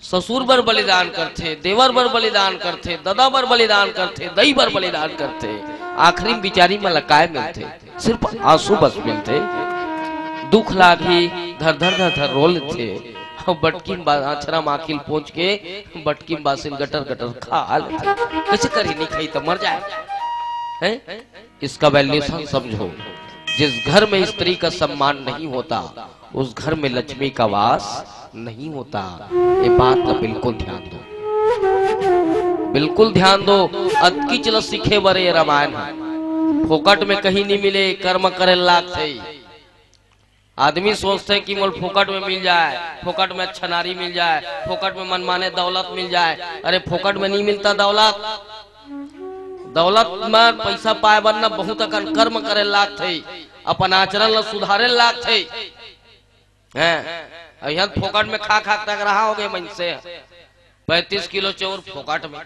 ससुर पर बलिदान करते, देवर पर बलिदान करते, दादा पर बलिदान करते, दही पर बलिदान करते, आखिरी बिचारी में लकाए मिलते, सिर्फ आंसू बस मिलते। दुख लागी धर धर धर धर रोल थे, बटकिन आछरा माखिल पहुंच के बटकिन बासिल गटर गटर खा लेते। कैसे करी नहीं खाई तो मर जाए हैं? इसका वैल्यूएशन समझो। जिस घर में स्त्री का सम्मान नहीं होता उस घर में लक्ष्मी का वास नहीं होता। ये बात का बिल्कुल ध्यान दो, बिल्कुल ध्यान दो। अतकी चल सीखे बरे रामायण फोकट में कहीं नहीं मिले, कर्म करे लाख थे। आदमी सोचते हैं कि मोल फोकट में मिल जाए, फोकट में अच्छा नारी मिल जाए, फोकट में मनमाने दौलत मिल जाए। अरे फोकट में नहीं मिलता दौलत, दौलत में पैसा पाए बनना बहुत अकन कर्म करे लाग थे, अपन आचरण ला सुधारे लाग थे। यहाँ फोकट में खा खा तक रहा हो गए मन से 35 किलो चौर फोकट में।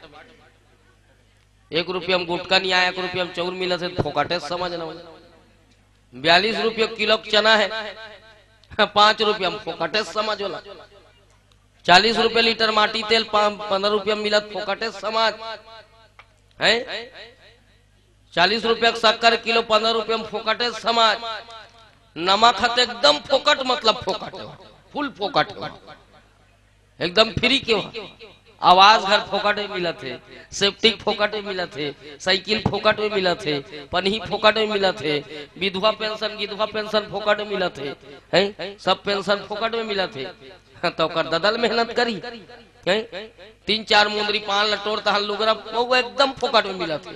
1 रुपया में गुटका नहीं आया, 1 रुपया में चौर मिला थे फोकटे समझ ना। 42 रुपये किलो चना है, 5 रुपया में फोकटे समझ होला। 40 रुपये लीटर माटी तेल 15 रुपया मिला फोकटे समझ है। 40 रुपया शक्कर किलो 15 रुपया में फोकटे समझ। नमक हते एकदम फोकट, मतलब फोकट फुल फोकट एकदम फ्री के। आवास घर फोकट में मिला थे, सेफ्टिक फोकट में मिला थे, साइकिल फोकट में मिला थे, पन्ही फोकट में मिला थे, विधवा पेंशन फोकट में मिला थे, हैं सब पेंशन फोकट में मिला थे। तो कर ददल मेहनत करी, हैं 3-4 मुंदरी 5 लटोर तहल लुगरा वो एकदम फोकट में मिला थे,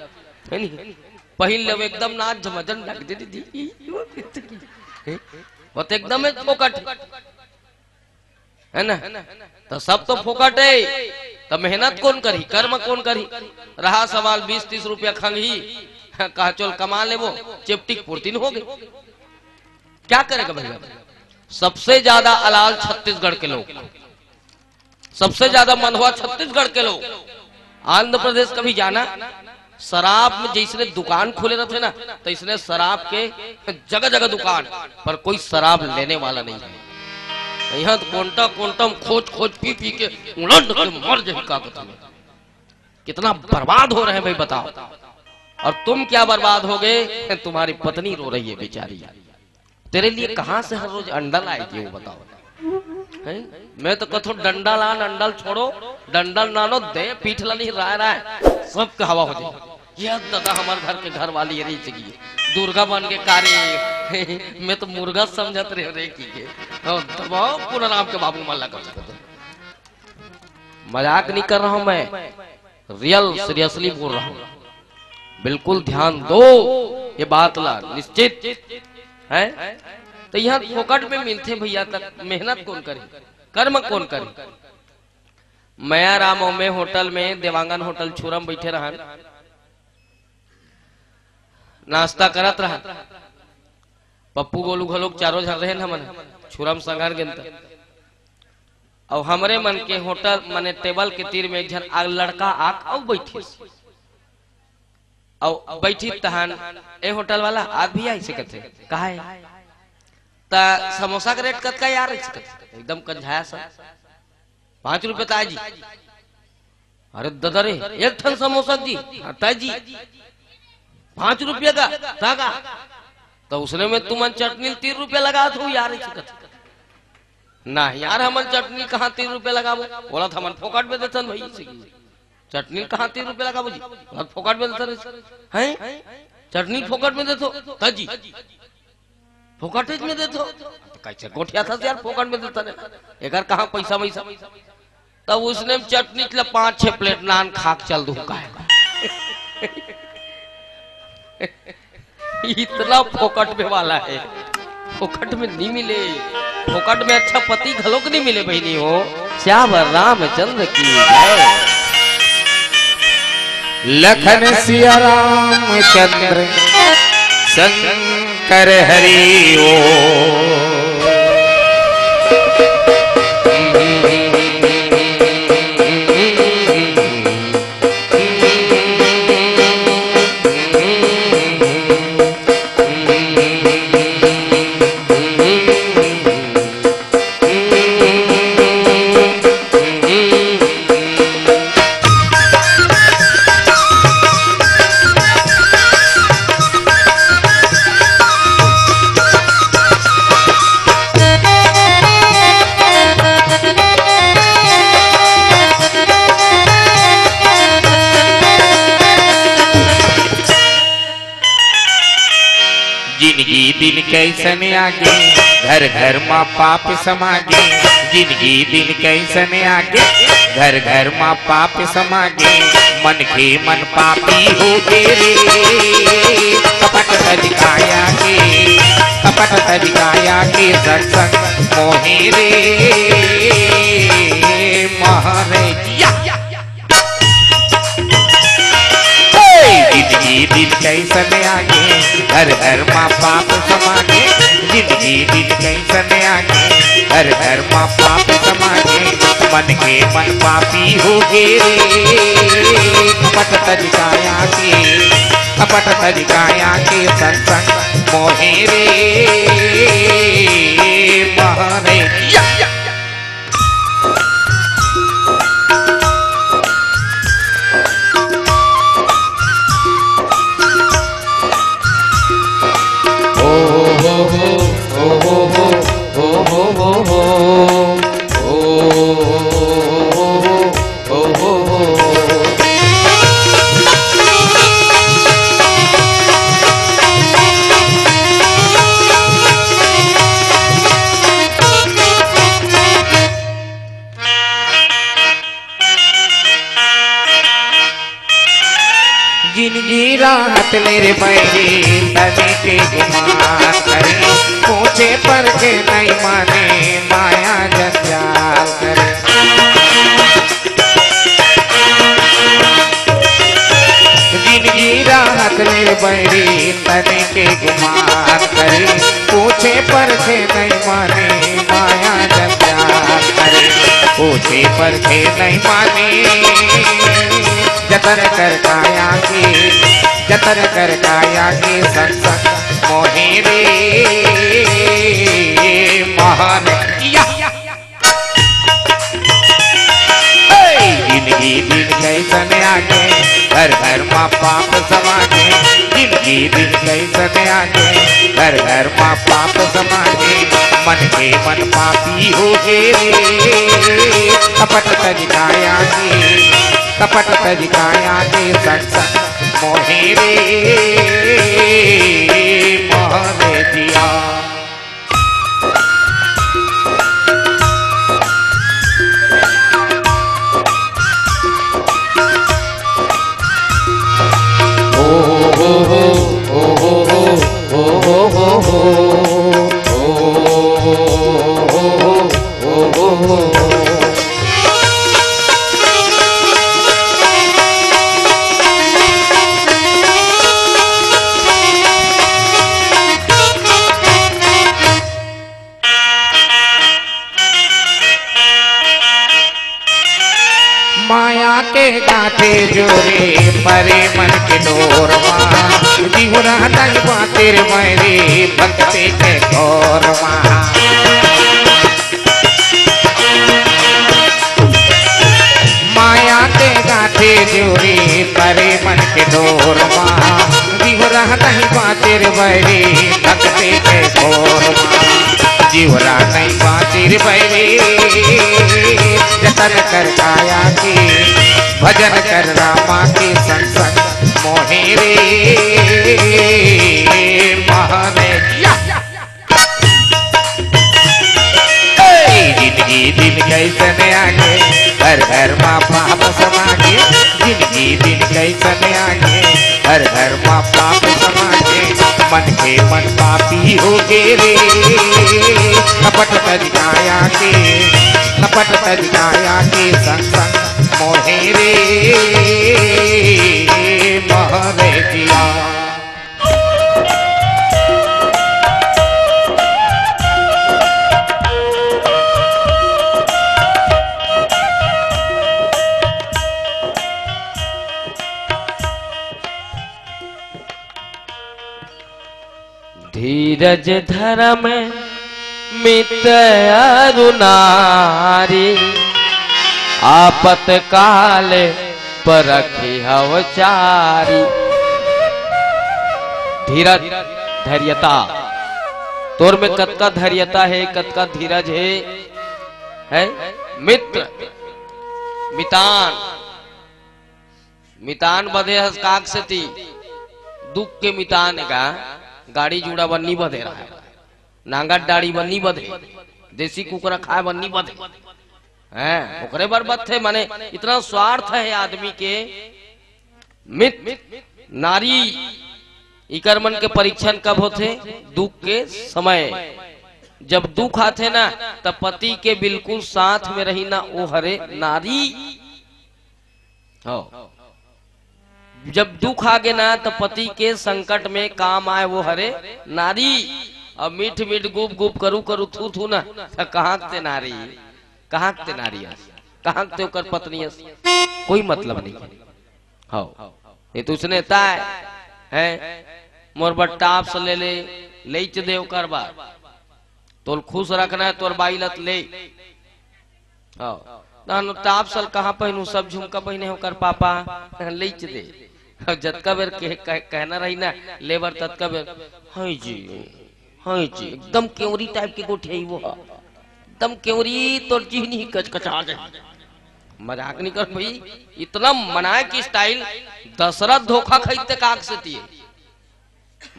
है नहीं पहिल ले एकदम नाच झमझन लग दे वो तो एकदम फोकट है ना। तो सब तो फोकट है, तो मेहनत कौन करी, कर्म कौन करी। रहा सवाल 20-30 रुपया खंगी कहा चल कमा ले, वो चिपटिक पूर्ति हो गई, क्या करेगा भैया। सबसे ज्यादा अलाल छत्तीसगढ़ के लोग, सबसे ज्यादा मनहुआ छत्तीसगढ़ के लोग। आंध्र प्रदेश कभी जाना, शराब में जिसने दुकान खोले रहते ना, तो इसने शराब के जगह जगह दुकान पर कोई शराब लेने वाला नहीं है। यहाँ तो कोंटम खोज पी के उलट के मर जाए। कितना बर्बाद हो रहे हैं भाई बताओ। और तुम क्या बर्बाद हो गए, तुम्हारी पत्नी रो रही है बेचारी, तेरे लिए कहां से हर रोज अंडा लाएगी वो बताओ। मैं तो कथो डंडा लान अंडल छोड़ो, डंडल नानो दे पीठ ला नहीं रहा है, सब हवा हो जाए। ये दादा हमारे घर के घर वाली रही चुकी दुर्गा बन के कार्य मैं तो मुर्गा समझत रहे रे की के पूरा नाम के बाबू मल्ला कर सकते। मजाक नहीं कर रहा हूं मैं, रियल सीरियसली बोल रहा हूं। बिल्कुल ध्यान दो ये बात ला निश्चित है। तो यहाँ फोकट में मिलते भैया, तक मेहनत कौन करे, कर्म कौन करे। मया रामो में होटल में देवांगन होटल छुरम बैठे रहा, नाश्ता करत रहा। पप्पू गोलू घलोक चारों झर रहे न मन छुरम संघर गेंद। और हमरे मन के होटल माने टेबल के तीर में एक झन लड़का आक और बैठी और बैठी तहन ए होटल वाला आज भी आई सकते कहा है ता समोसा का रेट कत का यार एकदम कंझाया सब 5 रुपए ताजी। अरे दादा रे एक ठन समोसा जी ताजी 5 रुपये का तागा। तो उसने में तुम चटनी 3 रुपये लगा दो यार ना यार हमन चटनी कहाँ 3 रुपये लगाबो, बोला था मन फोकट में देथन भाई चटनी कहाँ 3 रुपये लगाबो जी, फोकट में देथन हैं चटनी फोकट में देथो ताजी फोकट में देथो कैसे गोठिया था यार फोकट में देथन एक कहाँ पैसा वैसा। तब उसने चटनी 5-6 प्लेट नान खाक चल दू का इतना फोकट में वाला है, फोकट में नहीं मिले, फोकट में अच्छा पति घलोक नहीं मिले बहनी हो। श्याम रामचंद्र की जय। लखन सिया रामचंद्र शंकर हरि ओ। जिंदगी दिन कैसन आगे घर घर माँ पाप समागे, जिंदगी दिन कैसन आगे घर घर माँ पाप समागे। मन के मन पापी हो गे कपट तरीकाया के, कपट तरीकाया के सत्संग मोहे रे महारैया। जिंदगी दिन कैसन आगे घर घर माँ पाप समागे, जिंदगी दिन कैसन आगे घर घर माँ पाप समागे। मन के मन पापी हो गे कपट तरीकाया के, कपट तरीकाया के सत्संग मोहे रे महारैया। मेरे बैरी तने के गुमान करे, पूछे पर के नहीं माने माया जंजाल करे। जिंदगी राहत मेरे बैरी तने के गुमान करे, पूछे पर के नहीं माने माया जंजाल करे, पूछे पर के नहीं माने जतन कर काया की, जतन कर काया की संग मोहे रे महान जिंदगी दिन कैसन आगे घर घर माँ पाप समागे, जिंदगी दिन कैसन आगे घर घर माँ पाप समागे, मन के मन पापी हो गे कपट तजिकाया की, कपट तजिकाया के संग मोहे रे मोहने दिया। माया के गाते जोरे परे मन के डोर माँ, जीवरा नहीं बातेर मेरे भक्ति के गौर माँ। माया के गाते जोरे परे मन के डोर माँ, जीवरा नहीं बातेर मेरे भक्ति के गौर माँ, जीवरा नहीं बातेर मेरे जतन कर काया की, भजन कर रामा की संग संग मोहे रे महाने जिंदगी दिन कैसन आगे हर हर माँ पाप समागे, जिंदगी दिन कैसन आगे हर हर माँ पाप समागे, मन के मन पापी हो गे रे कपट तजिकाया के, कपट तजिकाया के संग संग मोहे रे मोहने दिया। धीरज धर्म मित अरुनारी, आपत काल परखी हवचारी। धीरज धैर्यता, तोर में कतका धैर्यता है, कतका धीरज है? मित्र मितान, मितान बधे हस काक से ती, दुख के मितान का गाड़ी जुड़ा बन्नी बधे रहा है, नांगट डाड़ी बन्नी बधे, देसी कुकरा खाए बन्नी बधे हैं, ओकरे बर्बाद थे। माने इतना स्वार्थ है आदमी के। मित्र नारी इकर मन के परीक्षण कब होते? दुख के समय। जब दुख आते ना तब पति के बिल्कुल साथ में रही ना वो हरे नारी हो। जब दुख आगे ना तो पति के संकट में काम आए वो हरे नारी। अब मीठ मीठ गुप गुप करू करू थू थू ना तो कहाँ ते नारी, कहाँ ते नारी, कहाँ ते ओकर पत्नी, कोई मतलब नहीं हो। ये तो उसने ताय है मोर बट्टाप से ले च दे ओकर बार तोल खुश रखना है, तोर बाई लत ले ताप सल कहाँ पहनू, सब झुमका पहने होकर पापा ले च दे। जतका बेर कहना रही ना लेबर ततका बेर हाँ जी एकदम केवरी टाइप के गोठे वो एकदम केवरी तो जी नहीं कचकचा जाए। मजाक नहीं कर भाई, इतना मनाए की स्टाइल। दशरथ धोखा खरीदते काक से तिये,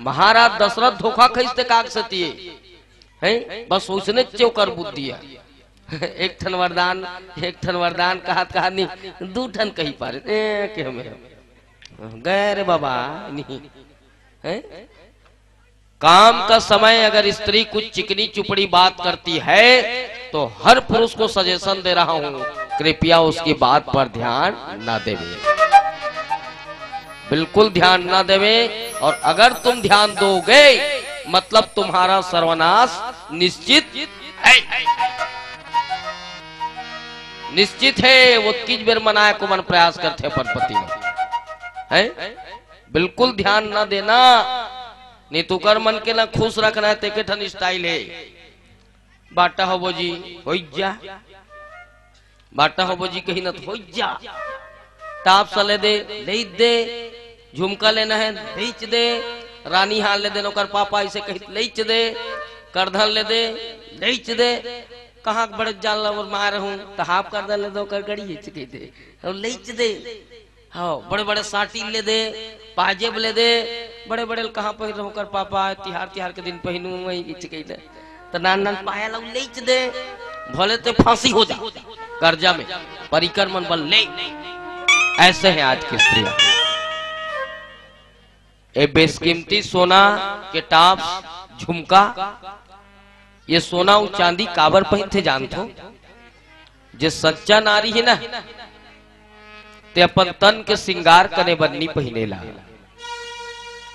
महाराज दशरथ धोखा खरीदते काक से तिये है, बस उसने चौकर बुद्धि है। एक ठन वरदान कहा नहीं, दू ठन कही पारे के हमें गए रे बाबा नहीं है? काम का समय अगर स्त्री कुछ चिकनी चुपड़ी बात करती है तो हर पुरुष को सजेशन दे रहा हूं, कृपया उसकी बात पर ध्यान ना देवे, बिल्कुल ध्यान ना देवे। और अगर तुम ध्यान दोगे मतलब तुम्हारा सर्वनाश निश्चित है, निश्चित है। वो किस बेर मनाए को मन प्रयास करते अपन पति है, बिल्कुल ध्यान ना देना। नहीं तो कर मन के ना खुश रखना है, तेके ठन स्टाइल है। बाटा हो जी हो जा, बाटा हो जी कहीं ना तो हो जा, टाप सा ले दे, झुमका लेना है बेच दे, रानी हाल ले दे, नौकर पापा इसे कहीं लेच दे, करधन ले दे लेच दे, कहाँ बड़े जान लवर मार हूँ तो हाफ करधन ले दो, कर गड़ी कह दे और लेच दे। हाँ बड़े बड़े साटी ले दे, पाजेब ले दे, बड़े बड़े कहाँ पहन रहो कर पापा, तिहार के दिन पहनू वही कह दे, तो नान नान पाया लो लेच दे, भले तो फांसी हो जा कर्जा में, परिकर मन बल ले। ऐसे हैं आज की स्त्रियां। ये बेशकीमती सोना के टाप्स झुमका, ये सोना और चांदी काबर पहनते जानते? जे सच्चा नारी है ना ते अपन तन के श्रृंगार करे बर नहीं पहनेला।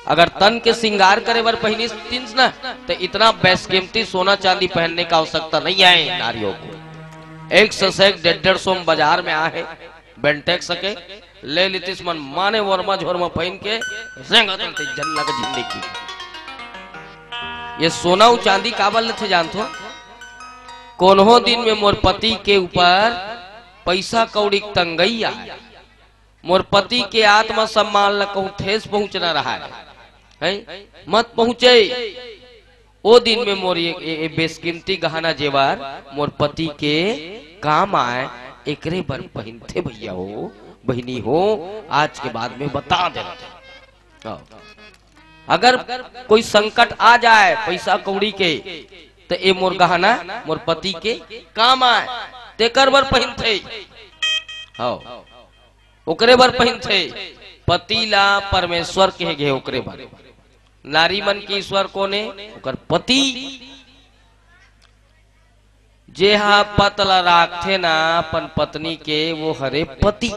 अगर तन के श्रृंगार करे बर पहनी ना तो इतना बेशकीमती सोना चांदी पहनने का आवश्यकता नहीं है नारियों को। 100 में बाजार में आए बेंटेक सके ले लितिस मन माने वर्मा झोरमा पहन के जन्ना का झंडी की। ये सोना और चांदी काबल लेते जानते? कोन्हो दिन में मोर पति के ऊपर पैसा कौड़ी तंगई आया, मोर पति के आत्मा सम्मान ल कहूं ठेस पहुंचना रहा है, मत पहुंचे। ओ दिन में मोर ये बेशकीमती गहना जेवर मोर पति के काम आए, एकरे बर पहनते भैया हो बहनी हो, आज के बाद में बता देना। अगर कोई संकट आ जाए पैसा कौड़ी के तो ये मोर गहना मोर पति के काम आए, तेकर बर पहनते, ओकरे बर पहनते। पति ला परमेश्वर के गे ओकरे बर, नारी मन की ईश्वर कोने ओकर पति। जे हा पतला राखते ना अपन पत्नी के वो हरे पति,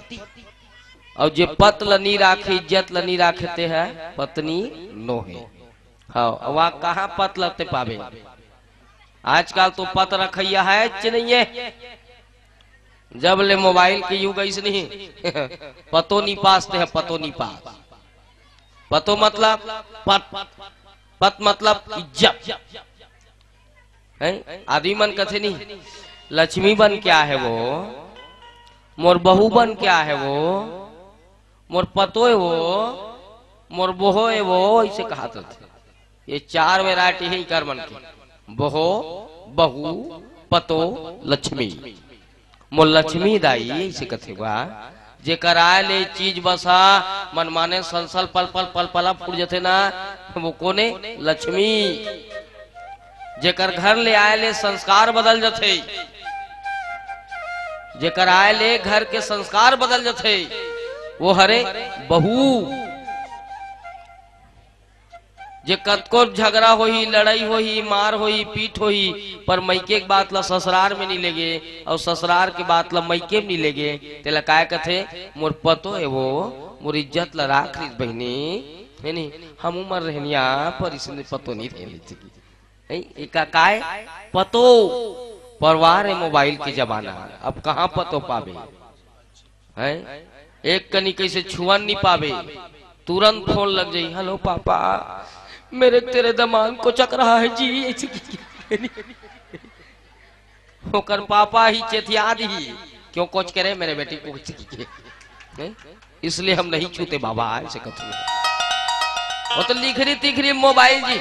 और जे पतला नहीं राखे इज्जत ला नहीं राखते है पत्नी नो है। हाँ वह कहाँ पत लगते पावे, आजकल तो पत रखैया है नहीं है, जब ले मोबाइल के युग ऐसे नहीं पतो नहीं पासते हैं, पतो नहीं पास। पतो मतलब पत मतलब इज्जत है। आदमी मन कथे नहीं लक्ष्मी बन क्या है वो, मोर बहू बन क्या है वो, मोर पतो है वो, मोर बोहो है वो, ऐसे कहा थे। ये 4 वैरायटी है इकर मन की, बोहो बहू पतो लक्ष्मी। मोर लक्ष्मी दाई ऐसे कथे बा, जे कराए ले चीज बसा मन माने संसल पल पल पल पला फूट जथे ना, वो कोने लक्ष्मी। जेकर घर ले आए ले संस्कार बदल जथे, जेकर आए ले घर के संस्कार बदल जथे वो हरे बहू। जे कतको झगड़ा होही लड़ाई होही मार होही पीठ होही पर मैके के बात ला ससुरार में नहीं लेगे और ससुरार के बात ला मैके में नहीं लेगे, तेला काय कथे मोर पतो है वो, मोर इज्जत ला राख ली बहनी है नहीं, हम उमर रहनिया पर इसने पतो नहीं रह काय पतो। परिवार है मोबाइल के जमाना, अब कहाँ पतो पावे है, एक कनी कैसे छुअन नहीं पावे, तुरंत फोन लग जाये, हेलो पापा मेरे तेरे दमाग को चक रहा है जी, होकर पापा ही चेतिया दी क्यों कोच करे मेरे बेटी को, इसलिए हम नहीं छूते बाबा ऐसे कथू। वो तो लिख रही तिख रही मोबाइल जी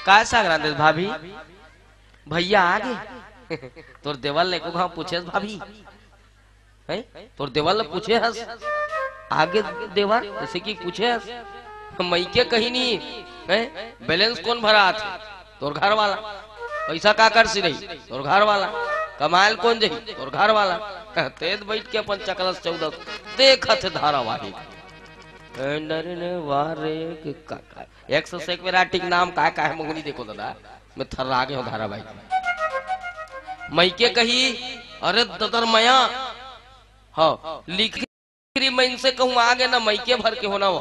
कैसा ग्रांदेश भाभी भैया आ गए तोर देवल ने को पूछे भाभी है, तोर देवल ने पूछे हस आगे देवर जैसे कि पूछे हस मई के कहीं नहीं है, बैलेंस कौन भरा थे तोर घर वाला, पैसा का कर सी रही तोर घर वाला, कमाल कौन जही तोर घर वाला, तेज बैठ के अपन चकलस 14 देखत धारावाहिक एक सौ एक वेराइटी नाम का है मंगनी देखो दादा मैं थर्रा गया धारा भाई मैके कही अरे ददर मया हाँ लिख मैं इनसे कहूँ आगे ना मैके भर के होना वो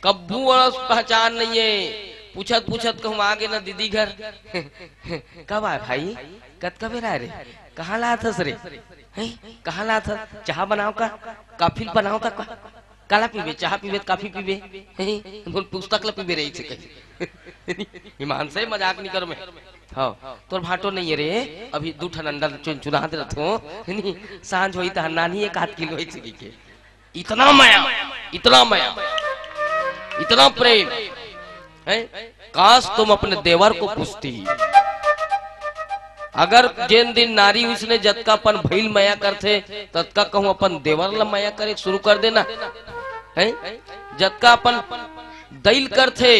कब्बू पहचान नहीं है पूछत पूछत कहूँ आगे ना दीदी घर कब आए भाई कत कब रहा रे कहाँ ला था रे कहाँ ला था चाह बनाओ का काफी बनाओ का काला पीबे चाह पीबे काफी पीबे पुस्तक ला पीबे रही थे कहीं ईमान से मजाक नहीं करो मैं हाँ तोर भाटो नहीं है रे अभी दू ठन अंडर चुना दे रखो सांझ होई त नानी 1 किलो होई चुकी के इतना माया इतना प्रेम है काश तुम अपने देवर को पूछती अगर जिन दिन नारी उसने जतकापन भइल माया करते तत्का कहूँ अपन देवर ला माया करे शुरू कर देना है जतकापन दैल करते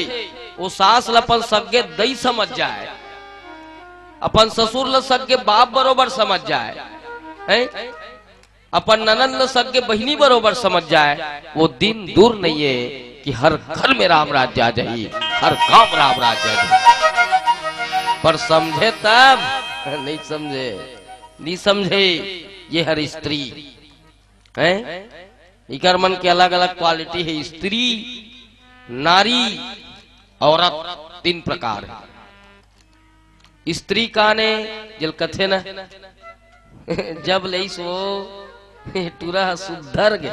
वो सास लपन सगे दई समझ जाए अपन ससुर ल सगे बाप बरोबर समझ जाए है अपन ननन ल सगे बहिनी बरोबर समझ जाए वो दिन दूर नहीं है कि हर घर में राम राज्य आ जाए हर काम राम राज्य आ जाए पर समझे तब नहीं समझे ये हर स्त्री है इकर मन के अलग अलग क्वालिटी है स्त्री नारी औरत 3 प्रकार है स्त्री काने जल कथे न जब ले सो टूरा सुधर गे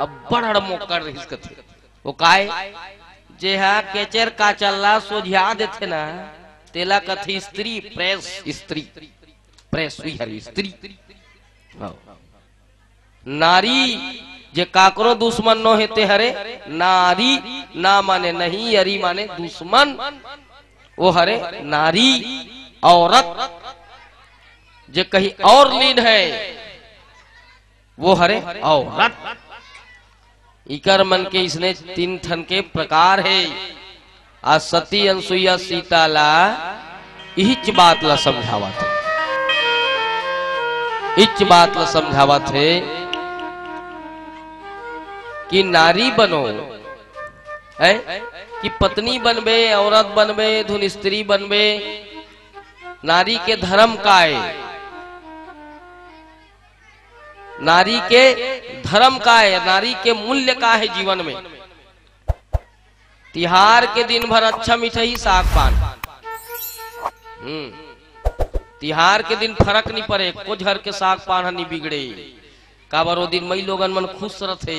अब बड़ मोकर रही कथे वो काय जे हा केचर का चलला सोझा देथे ना तेला कथी स्त्री प्रेस हुई हरी स्त्री नारी जे काकरो दुश्मन नो हेते हरे नारी ना माने नहीं हरी माने दुश्मन वो हरे नारी औरत जे कहीं और लीन है वो हरे औरत इकर मन के इसने 3 ठन के प्रकार है आ सती अनसुईया सीता ला इच बात ला समझावा थे कि नारी बनो है कि पत्नी बनबे औरत बनबे धुन स्त्री बनबे नारी के धर्म का है नारी के धर्म का है नारी के मूल्य का है जीवन में तिहार के दिन भर अच्छा मिठाई साग पान तिहार के दिन फर्क नहीं पड़े कुछ घर के साग पान नहीं बिगड़े काबरो दिन मई लोगन मन खुश रहे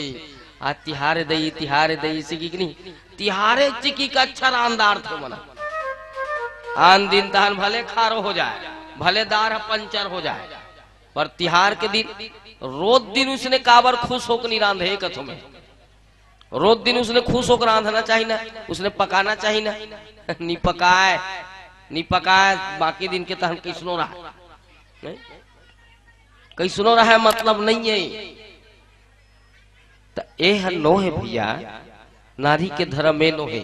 आज तिहारे दई सिकी नहीं तिहारे चिकी का अच्छा रानदार थे मना आन दिन दान भले खारो हो जाए भले दार पंचर हो जाए पर तिहार के दिन रोज दिन उसने काबर खुश होकर नहीं रांधे कथो में रोज दिन उसने खुश होकर रांधना चाहिए ना उसने पकाना चाहिए ना नहीं पकाए बाकी दिन के तहन कैसनो रहा है मतलब नहीं है तो ए नो है भैया नारी के धर्म में नो है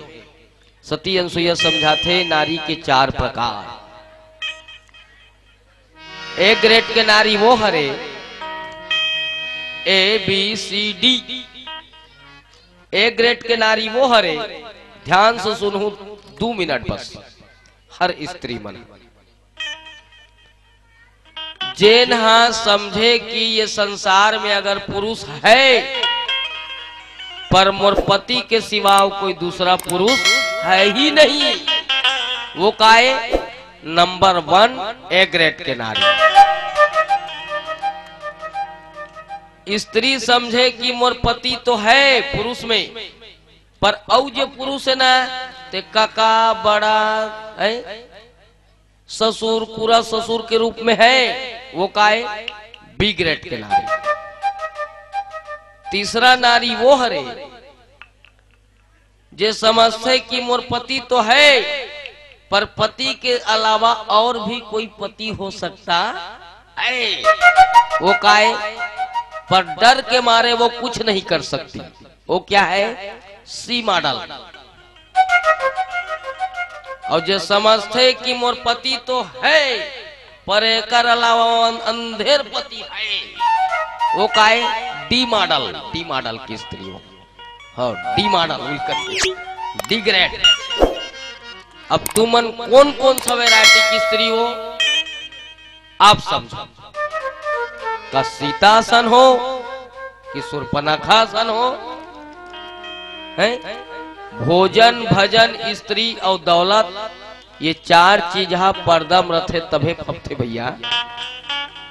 सती अनसुईया समझाते नारी के 4 प्रकार ए ग्रेड के नारी वो हरे ABCD ए ग्रेड के नारी वो हरे ध्यान से सुनू 2 मिनट बस हर स्त्री मन जेन हाँ समझे कि ये संसार में अगर पुरुष है पर मोर पति के सिवा कोई दूसरा पुरुष है ही नहीं वो काए नंबर 1 ए ग्रेड के नारी स्त्री समझे कि मोर पति तो है पुरुष में पर औ जो पुरुष है ना ते काका बड़ा है ससुर पूरा ससुर के रूप में है वो काए बी ग्रेड के नारी तीसरा नारी वो हरे जे समझते कि मोर पति तो है पर पति के अलावा और भी कोई पति हो सकता है वो काए पर डर के मारे वो कुछ नहीं कर सकती वो क्या है सी मॉडल और जो समझते कि मोर पति तो है पर एकर अलावा अंधेर पति है वो काए डी मॉडल की स्त्री हो हाँ डी मॉडल डी ग्रेड। अब तुमन कौन कौन सा वैरायटी की स्त्री हो आप समझो, का सीतासन हो कि सुर्पनखासन हो, है? भोजन भजन स्त्री और दौलत ये चार चीज पर्दम रथे तभे फपथे भैया।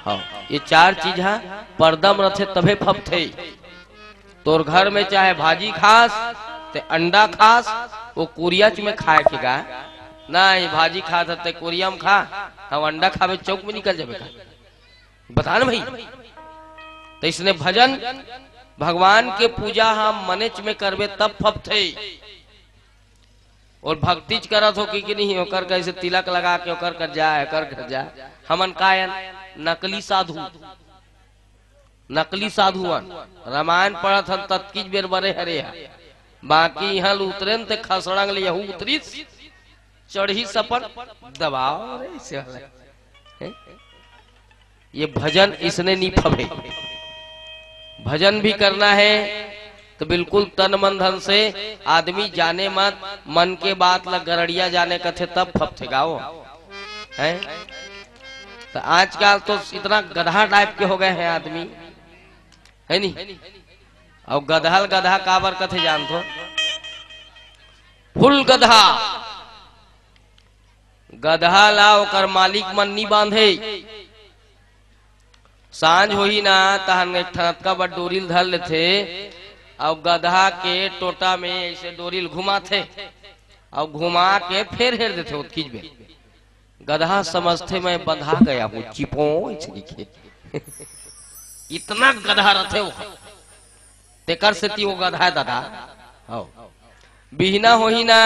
हाँ ये चार चीज पर्दम रथे तभे फपथे। तोर घर में चाहे भाजी खास ते अंडा खास वो कुरियाच में खाए के गा नहीं, भाजी खा ते कुरिया में खा, हम अंडा खावे चौक में निकल जावे का, बता ना भाई। तो इसने भजन भगवान के पूजा हम मनेच में करबे तब फपथे। और भक्तिज करत हो कि नहीं होकर कैसे तिलक लगा के होकर कर जाए कर जाए। हमन कायन नकली साधु, नकली साधुअन रामायण पढ़त हन तत्कीज बेर बरे हरे है, बाकी यहाँ उतरेन ते खसड़ंग ले यहू उतरी चढ़ी सपन दबाव रे। ये भजन इसने नहीं फबे। भजन भी करना है तो बिल्कुल तन मन धन से, आदमी जाने मत मन के बात लग गरड़िया जाने का थे तब फपथे गाओ है। तो आजकल तो इतना गधा टाइप के हो गए हैं आदमी, है नहीं। और गधा गधा काबर कथे जान तो फुल गधा गधा ला ओकर मालिक मन नहीं बांधे। सांझ हो ही ना तहन एक ठनका बड़ डोरिल धर लेथे और गधा के टोटा में ऐसे डोरिल घुमा थे और घुमा के फिर हेर देते हो खींच में। गधा समझते मैं बंधा गया हूँ चिपो इतना गधा रहते वो तेकर से ती वो गधा है दादा। बिहना हो ही ना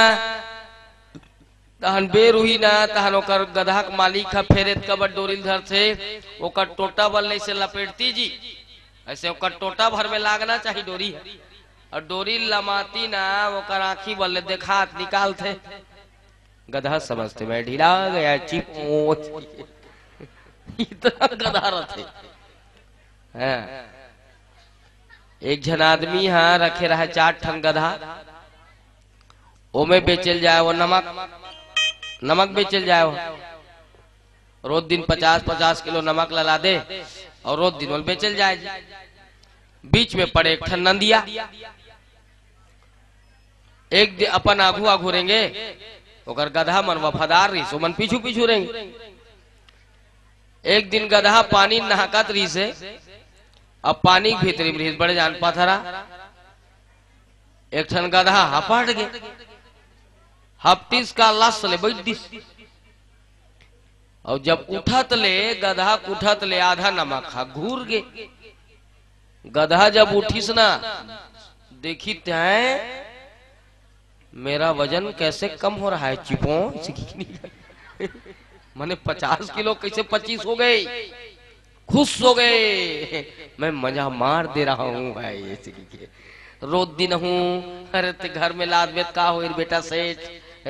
तहन बेर हुई ना तहन ओकर गधा के मालिक का फेरेत कबर डोरिल धर थे ओकर टोटा बल्ले से लपेटती जी ऐसे ओकर टोटा भर में लागना चाहिए डोरी है और डोरी लमाती ना ओकर आँखी बल्ले देखात निकाल थे। गधा समझते मैं ढीला गया चिपो इतना गधा रहते। एक जन आदमी हाँ रखे रहा 4 ठन गधा, ओमे बेचल जाए वो नमक बेचल जाए वो रोज दिन 50-50 किलो नमक लला दे और रोज दिन बेचल जाए। बीच में पड़े एक ठन नंदिया, एक दिन अपन आघू आघू रहेंगे ओकर गधा मन वफादार रही सो मन पीछू पीछू रहेंगे। एक दिन गधा पानी नहाकत रही से अब पानी के भीतरी में बड़े जान पाथरा एक ठन गधा हपट गए हफ्तीस का लाश ले बैठ दिस और जब उठत ले गधा उठत ले आधा नमक खा घूर गे। गधा जब उठीस ना देखी तय मेरा वजन कैसे कम हो रहा है चिपो मैंने 50 किलो कैसे 25 हो गए, खुश हो गए मैं मजा मार दे रहा हूँ भाई रोज दिन हूँ। अरे ते घर में लाद बेत का हो बेटा सेठ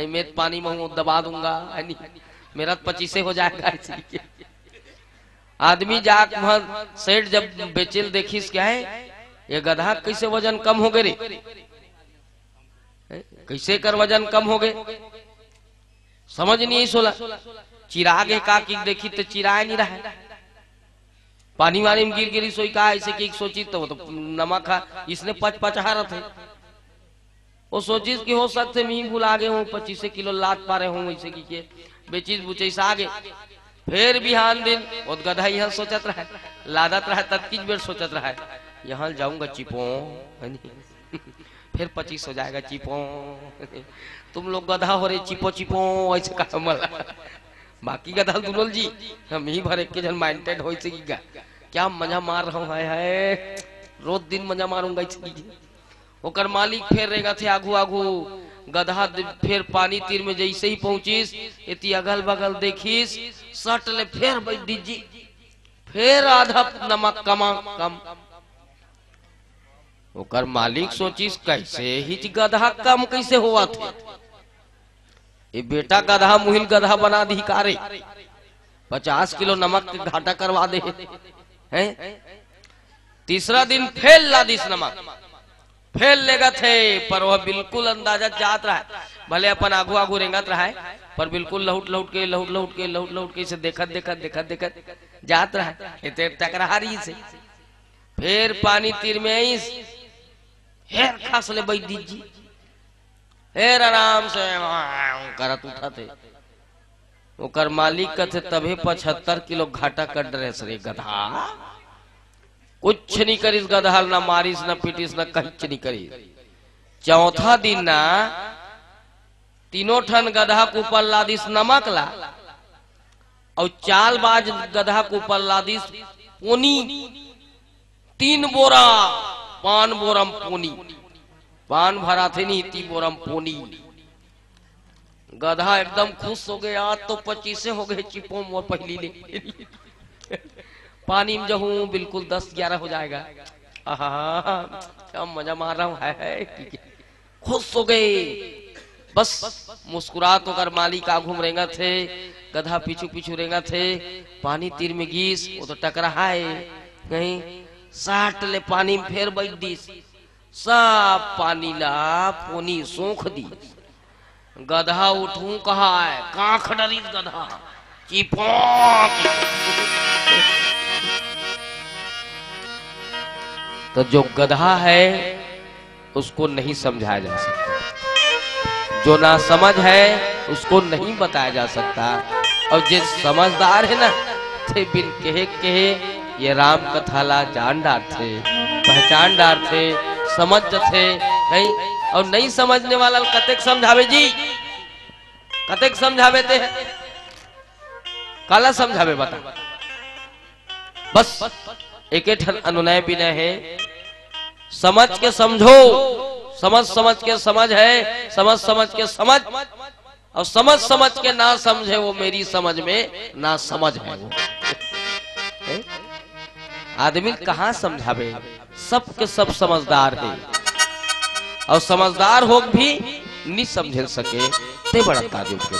मैं पानी में हूँ दबा दूंगा मेरा 25 हो जाएगा। आदमी जाक सेठ जब बेचेल देखिस क्या है ये गधा कैसे वजन कम हो गए रे, कैसे कर वजन कम हो गए समझ नहीं सोला। चिराग का की देखी तो चिराए नहीं रहा, पानी वानी में गिर गिरी सोई का ऐसे की सोची तो नमक खा इसने पचहारत है वो सोची कि हो सकते मैं भुला गए हूँ 25 किलो लाद पा रहे हूँ ऐसे की बेचीज बुचीस आगे। फिर बिहान दिन वो गधा यहाँ सोचत रहा लादत रहा तत्कीज बेर सोचत रहा यहाँ जाऊंगा चिपो फिर 25 हो जाएगा चिपो। तुम लोग गधा हो रहे चिपो चिपो ऐसे कहा मला बाकी गधा दुलोल जी हम ही भर एक जन माइंडेड हो क्या मजा मार रहा हूँ है रोज दिन मजा मारूंगा। ओकर मालिक फेर रहेगा थे आगू आगू गधा फिर पानी तीर में जैसे ही पहुंचीस इतनी अगल बगल देखीस सट ले फिर बैठ दीजी फिर आधा नमक कम। ओकर मालिक सोचिस कैसे ही गधा कम कैसे हुआ थे ये बेटा गधा मुहिल गधा बना दी कारे 50 किलो नमक के घाटा करवा दे हैं। तीसरा दिन फेल ला दिस नमक फेल लेगा थे, पर वह बिल्कुल अंदाजा जात रहा है, भले अपन आगू आगू रेंगत रहा है, पर बिल्कुल लहुट लहुट के इसे देखत जात रहा है, टकरा रही से। फिर पानी तीर में आई, हेर खास ले बैठ दीजिए, हेर आराम से करत उठा थे। ओकर मालिक का थे तभी 75 किलो घाटा कट रहे सरे गधा। कुछ नहीं करीस गधा, ना मारिस ना पीटिस ना कहीं नहीं करी। चौथा दिन ना तीनों ठन गधा के ऊपर लादिस नमक ला, और चाल बाज गधा के ऊपर लादिस पोनी 3 बोरा, 5 बोरम पोनी, पान भरा थे नहीं 3 बोरम पोनी। गधा एकदम खुश हो गया, आज तो 25 हो गए चिपो मोर पहली ले पानी में जहूं बिल्कुल 10-11 हो जाएगा। क्या मजा मार रहा हूं, है खुश हो गए। बस मुस्कुरात होकर मालिक आ घूम रेंगा थे, गधा पीछू पीछू रेंगा थे। पानी तीर में गीस, वो तो टकरा है कहीं, 60 ले पानी में फेर बैठ दी, सब पानी ला पोनी सोख दी। गधा उठू कहा है, कांख डरी गधा चिपो। तो जो गधा है उसको नहीं समझाया जा सकता, जो ना समझ है उसको नहीं बताया जा सकता, और जो समझदार है ना थे बिन कहे ये राम कथा ला जान डार थे, पहचान डार थे, समझ थे नहीं। और नहीं समझने वाला कतेक समझावे जी, कतेक समझावे थे, काला समझावे बता। बस एक अनुनय विनय है, समझ के समझो, समझ के समझ है, समझ के समझ, और समझ के ना समझे वो मेरी समझ में ना समझ है वो। आदमी कहाँ समझावे, सब के सब समझदार है, और समझदार हो भी नहीं समझ सके, ते बड़ा ताजुब के।